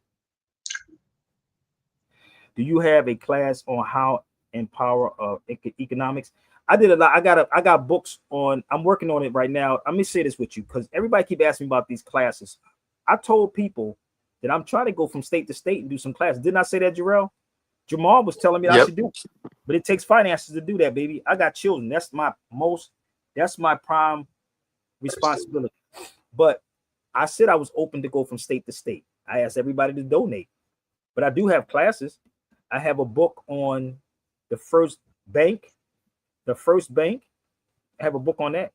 Do you have a class on how and power of economics? I did a lot. I got books on. I'm working on it right now. Let me say this with you because everybody keep asking me about these classes. I told people that I'm trying to go from state to state and do some classes. Didn't I say that, Jarrell? Jamal was telling me I Yep. should do it, but it takes finances to do that, baby. I got children. That's my prime responsibility. But I said I was open to go from state to state. I asked everybody to donate, but I do have classes. I have a book on the first bank. The first bank. I have a book on that.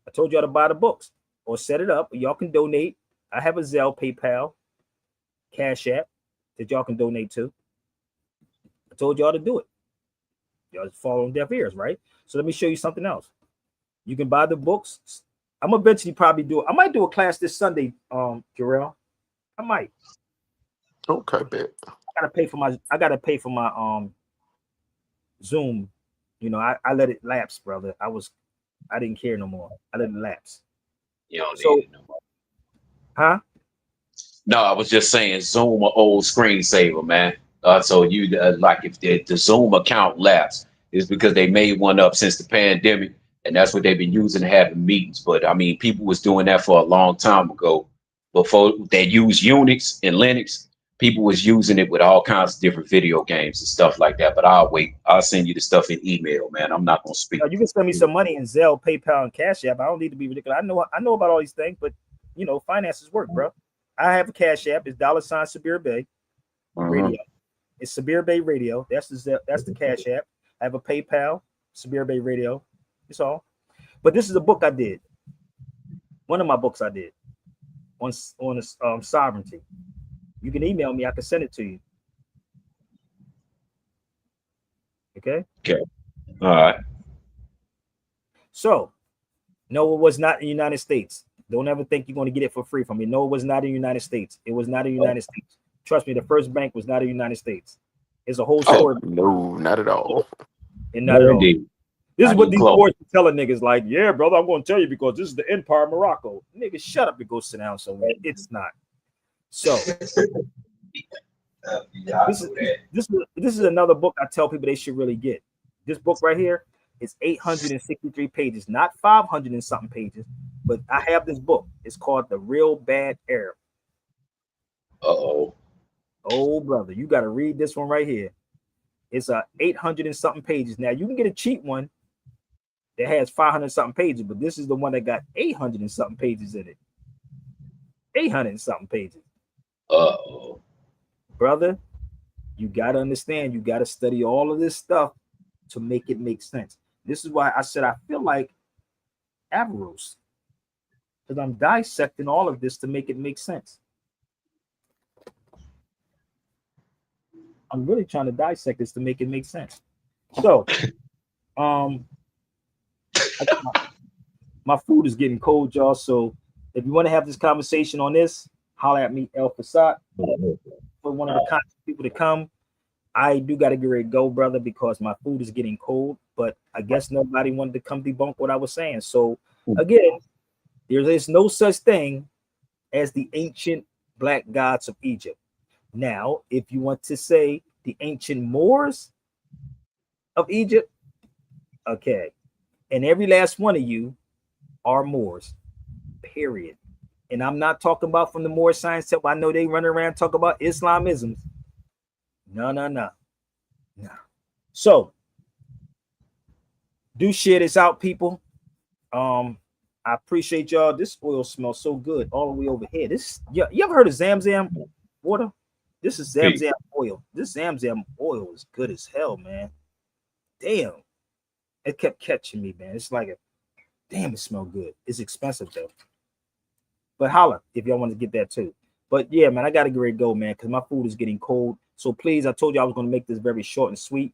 I told y'all to buy the books or set it up. Y'all can donate. I have a Zelle, PayPal, Cash App that y'all can donate to. I told y'all to do it. Y'all just fall on deaf ears, right? So let me show you something else. You can buy the books. I'm gonna eventually probably do it. I might do a class this Sunday, Jarrell. I might. Okay, bet. I gotta pay for my Zoom. You know, I let it lapse, brother. I didn't care no more. I let it lapse. You don't So, need it no more. huh? No, I was just saying Zoom, an old screensaver, man. So you like if the Zoom account lapsed, is because they made one up since the pandemic, and that's what they've been using to have meetings. But I mean, people was doing that for a long time ago. Before they used Unix and Linux, people was using it with all kinds of different video games and stuff like that. But I'll wait. I'll send you the stuff in email, man. I'm not gonna speak. You can send me some money in Zelle, PayPal, and Cash App. I don't need to be ridiculous. I know about all these things, but you know, finances work, bro. I have a Cash App. It's $ Sabir Bay Radio. It's Sabir Bay Radio. That's the Cash App. I have a PayPal, Sabir Bay Radio. It's all. But this is a book I did. One of my books I did on sovereignty. You can email me. I can send it to you. Okay. Okay. All right. So, no, it was not in the United States. Don't ever think you're going to get it for free from me. No, it was not in the United States. It was not in the United States. Trust me, the first bank was not in the United States. It's a whole story. Oh, no, not at all. And not at all. Indeed. This is Not what even these close. boys are telling niggas like, yeah, brother, I'm going to tell you because this is the Empire of Morocco. Nigga, shut up and go sit down somewhere. It's not. So this is another book I tell people they should really get. This book right here is 863 pages, not 500 and something pages, but I have this book. It's called The Real Bad Arab. Uh-oh. Oh, brother, you got to read this one right here. It's 800 and something pages. Now you can get a cheap one that has 500 and something pages, but this is the one that got 800 and something pages in it. 800 and something pages. Uh-oh. Brother, you got to understand, you got to study all of this stuff to make it make sense. This is why I said I feel like Averroes, because I'm dissecting all of this to make it make sense. I'm really trying to dissect this to make it make sense. So, my food is getting cold, y'all. So, if you want to have this conversation on this, holler at me, El Fustat, for one of the people to come. I do got to get ready to go, brother, because my food is getting cold. But I guess nobody wanted to come debunk what I was saying. So, again, there is no such thing as the ancient black gods of Egypt. Now, if you want to say the ancient Moors of Egypt, okay, and every last one of you are Moors, period. And I'm not talking about from the Moor science tip. I know they run around talk about Islamisms. No. So, do share this out, people. I appreciate y'all. This oil smells so good all the way over here. You ever heard of Zamzam water? This is Zamzam oil. This Zamzam oil is good as hell, man. Damn. It kept catching me, man. It's like damn, it smells good. It's expensive though. But holla if y'all want to get that too. But yeah, man, I gotta get ready to go, man, because my food is getting cold. So please, I told you I was gonna make this very short and sweet.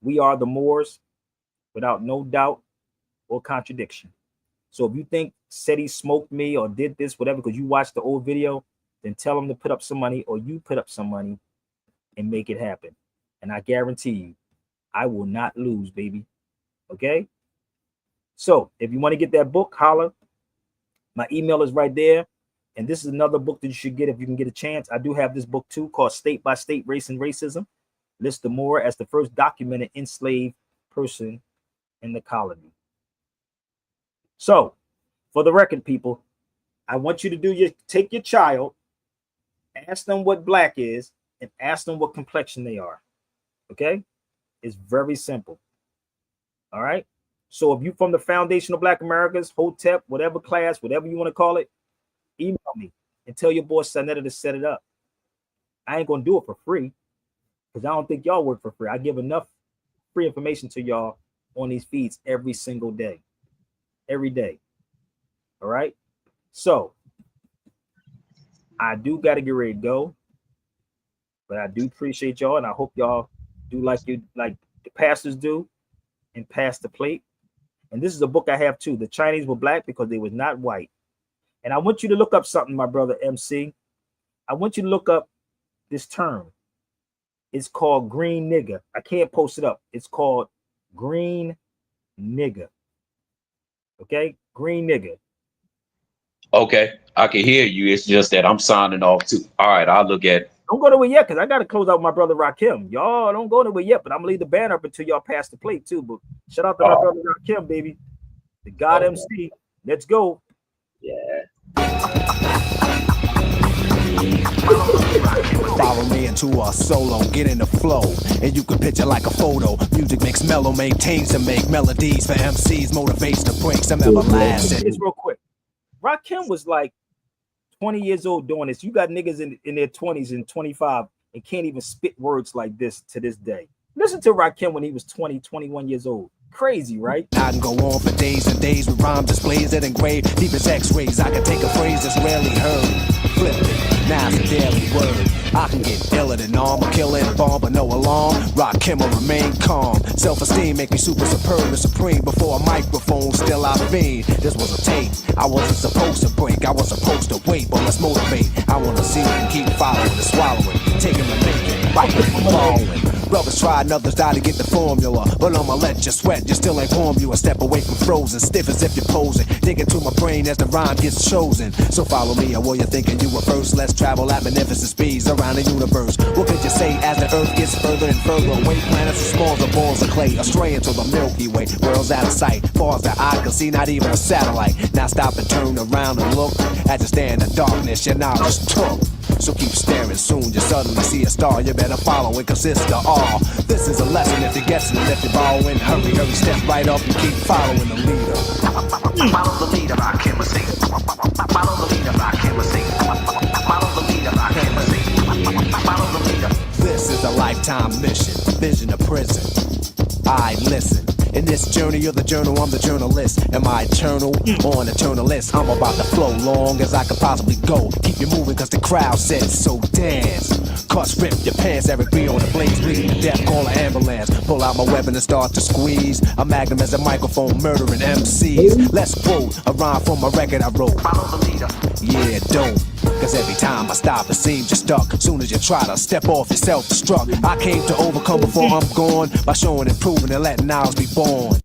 We are the Moors, without no doubt or contradiction. So if you think Seti smoked me or did this, whatever, because you watched the old video, then tell them to put up some money or you put up some money and make it happen. And I guarantee you, I will not lose, baby. Okay? So if you want to get that book, holler. My email is right there. And this is another book that you should get if you can get a chance. I do have this book too called State by State Race and Racism. Lists the Moor as the first documented enslaved person in the colony. So, for the record, people, I want you to take your child, ask them what black is, and ask them what complexion they are. Okay? It's very simple. All right? So if you from the Foundation of Black Americans, HOTEP, whatever class, whatever you want to call it, email me and tell your boy Sanetta to set it up. I ain't gonna do it for free because I don't think y'all work for free. I give enough free information to y'all on these feeds every single day. Every day. All right. So I do gotta get ready to go. But I do appreciate y'all, and I hope y'all do like the pastors do and pass the plate. And this is a book I have too. The Chinese were black because they was not white. And I want you to look up something, my brother MC. I want you to look up this term. It's called green nigger. I can't post it up. It's called green nigger. Okay? Green nigger. Okay, I can hear you. It's just that I'm signing off too. All right, I'll look at it. Don't go nowhere yet, because I got to close out my brother Rakim. Y'all don't go nowhere yet, but I'm going to leave the banner up until y'all pass the plate too. But shout out to my brother Rakim, baby. The God MC. Let's go. Yeah. Follow me into a solo, get in the flow, and you can picture like a photo. Music makes mellow, maintains to make melodies for MCs, motivates to break some everlasting. It's real quick. Rakim was like 20 years old doing this. You got niggas in their 20s and 25 and can't even spit words like this to this day. Listen to Rakim when he was 20, 21 years old. Crazy, right? I can go on for days and days with rhyme displays that engrave deep as x-rays. I can take a phrase that's rarely heard, flip it, now it's a daily word. I can get iller than armor, killing a bomb, but no alarm. Rakim will remain calm. Self-esteem make me super superb and supreme. Before a microphone, still I fiend. This was a tape I wasn't supposed to break. I was supposed to wait, but let's motivate. I wanna see it and keep following and swallowing, taking and making, biting and following. Brothers try and others die to get the formula, but I'ma let you sweat, you still ain't warm. You a step away from frozen, stiff as if you're posing. Digging to my brain as the rhyme gets chosen. So follow me, or you're thinking you were first. Let's travel at magnificent speeds around the universe. What could you say as the earth gets further and further away? Planets are small as balls of clay, astray into the Milky Way. World's out of sight, far as the eye can see, not even a satellite. Now stop and turn around and look. As you stand in the darkness, your knowledge took. So keep staring, soon you suddenly see a star. You better follow and consist of all. This is a lesson if you get it, if you're borrowing. Hurry, hurry, step right up and keep following the leader. Follow the leader, I can't mistake. Follow the leader, I can't mistake. Follow the leader, I can't mistake. Follow the leader. This is a lifetime mission, vision of prison. I listen. In this journey, you're the journal, I'm the journalist. Am I eternal or an eternalist? I'm about to flow long as I could possibly go. Keep you moving cause the crowd says so. Dance, cuss, rip your pants. Eric B on the blaze, bleeding to death, call an ambulance. Pull out my weapon and start to squeeze. A magnum as a microphone, murdering MCs. Let's quote a rhyme from a record I wrote. Follow the leader. Yeah, don't. Cause every time I stop, it seems you're stuck. Soon as you try to step off, you're self-destruct. I came to overcome before I'm gone by showing and proving and letting ours be born.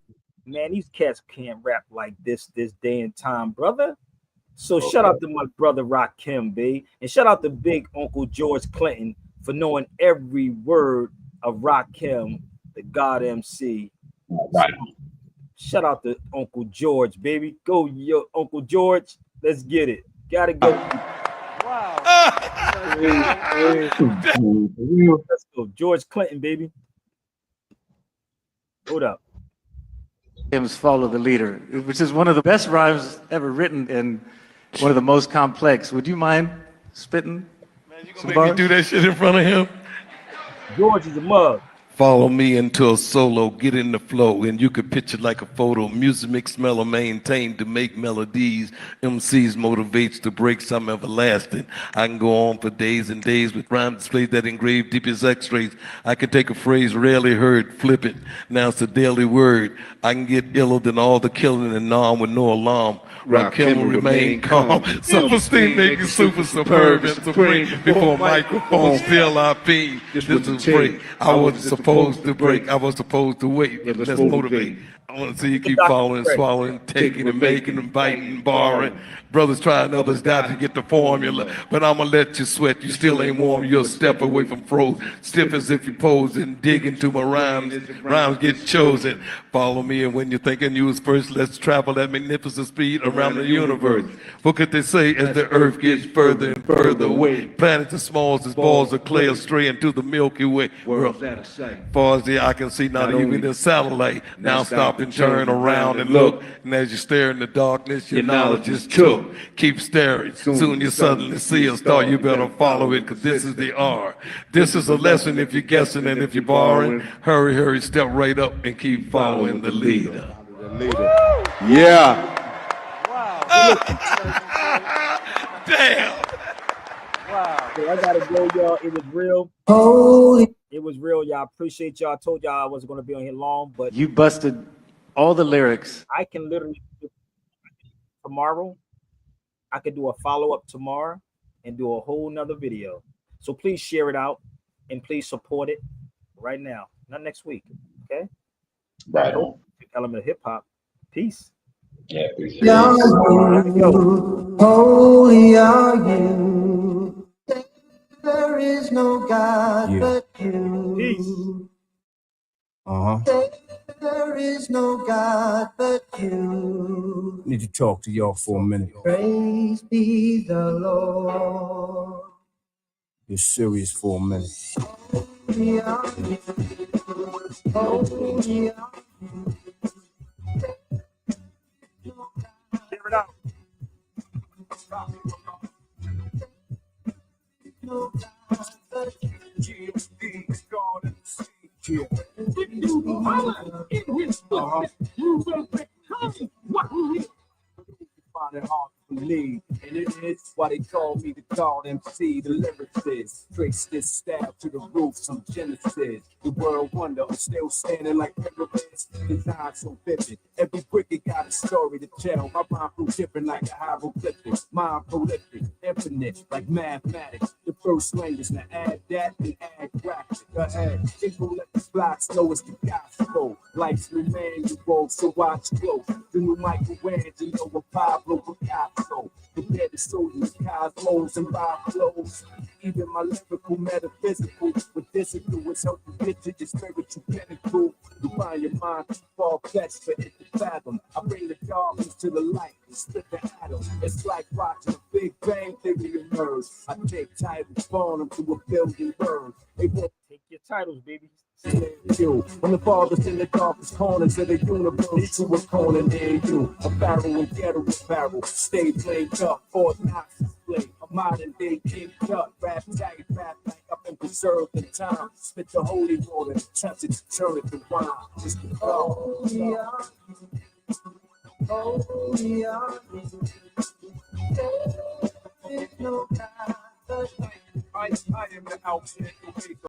Man, these cats can't rap like this day and time, brother. So shout out to my brother Rakim, B. And shout out to Big Uncle George Clinton for knowing every word of Rakim, the God MC. Right. Shout out to Uncle George, baby. Go, yo, Uncle George. Let's get it. Gotta go. Wow. Let's go. George Clinton, baby. Hold up. Hymns follow the leader, which is one of the best rhymes ever written and one of the most complex. Would you mind spitting? Man, you gonna make me do that shit in front of him? George is a mug. Follow me into a solo, get in the flow, and you could picture like a photo. Music mix, mellow, maintained to make melodies. MCs motivates to break some everlasting. I can go on for days and days with rhyme displays that engrave deep as x-rays. I could take a phrase rarely heard, flip it. Now it's a daily word. I can get iller than all the killing and nom with no alarm. Rakim will remain calm. Self-esteem make you super superb and supreme. Before microphones still I pee. This is break. I wasn't supposed to break. I was supposed to wait. Let's motivate. I want to see you keep following, swallowing, taking and making and biting and borrowing. Brothers trying, others die to get the formula. But I'ma let you sweat, you still ain't warm. You're a step away from froze. Stiff as if you pose and dig into my rhymes. Rhymes get chosen. Follow me, and when you're thinking you was first, let's travel at magnificent speed around the universe. What could they say as the earth gets further and further away? Planets as small as balls of clay astray into the Milky Way. World's out of sight. Far as the eye can see, not even a satellite. Now stop and turn around and look. And as you stare in the darkness, your knowledge is took. Keep staring. Soon you suddenly see a star. You better follow it, because this is the R. This is a lesson if you're guessing, and if you're borrowing, hurry, hurry, step right up and keep following the leader. Yeah. Damn. So I gotta go, y'all. It was real. It was real, y'all. Appreciate y'all. I told y'all I wasn't gonna be on here long, but You busted all the lyrics. I can literally tomorrow. I could do a follow-up tomorrow and do a whole nother video. So please share it out and please support it right now, not next week. Okay. Right on. Element of hip hop. Peace. Yeah, peace. Holy are you. There is no God but you. Peace. There is no God but you. Need to talk to y'all for a minute. Praise be the Lord. You're serious for a minute. Holy are you. Holy are you. Share it out. No God but you. Find it hard to believe, and it is why they call me the God MC, the lyricist. Trace this style to the roots of Genesis. The world wonder, I'm still standing like pyramids. Design so vivid, every brick got a story to tell. My rhyme flow different like a hieroglyphic. Mind prolific, infinite like mathematics. The first language, now add that and add graphic. Go ahead, people let the blocks know it's the gospel. Life's manual, so watch close. The new Michelangelo with Pablo Picasso. Prepare to show you the cosmos and vibe flows. Even my lyrical metaphysical with physical is helping get to your spiritual pinnacle. You find your mind too far-fetched for it to fathom. I bring the darkness to the light and split the atom. It's like watching a Big Bang Theory emerge. I take titles, spawn them to a billion birds. They won't Take your titles, baby. you. When the father's in the darkest corners of the universe, to a corner near you. A barrel and ghetto barrel. Stay blanked up, Fort Knox display. A modern day King Tut. Rap tight, rap like I've been preserved in time. Spit the holy water, tempted to turn it to wine. Just the Holy are you. Holy are you. There is no God but you. I am the outfit.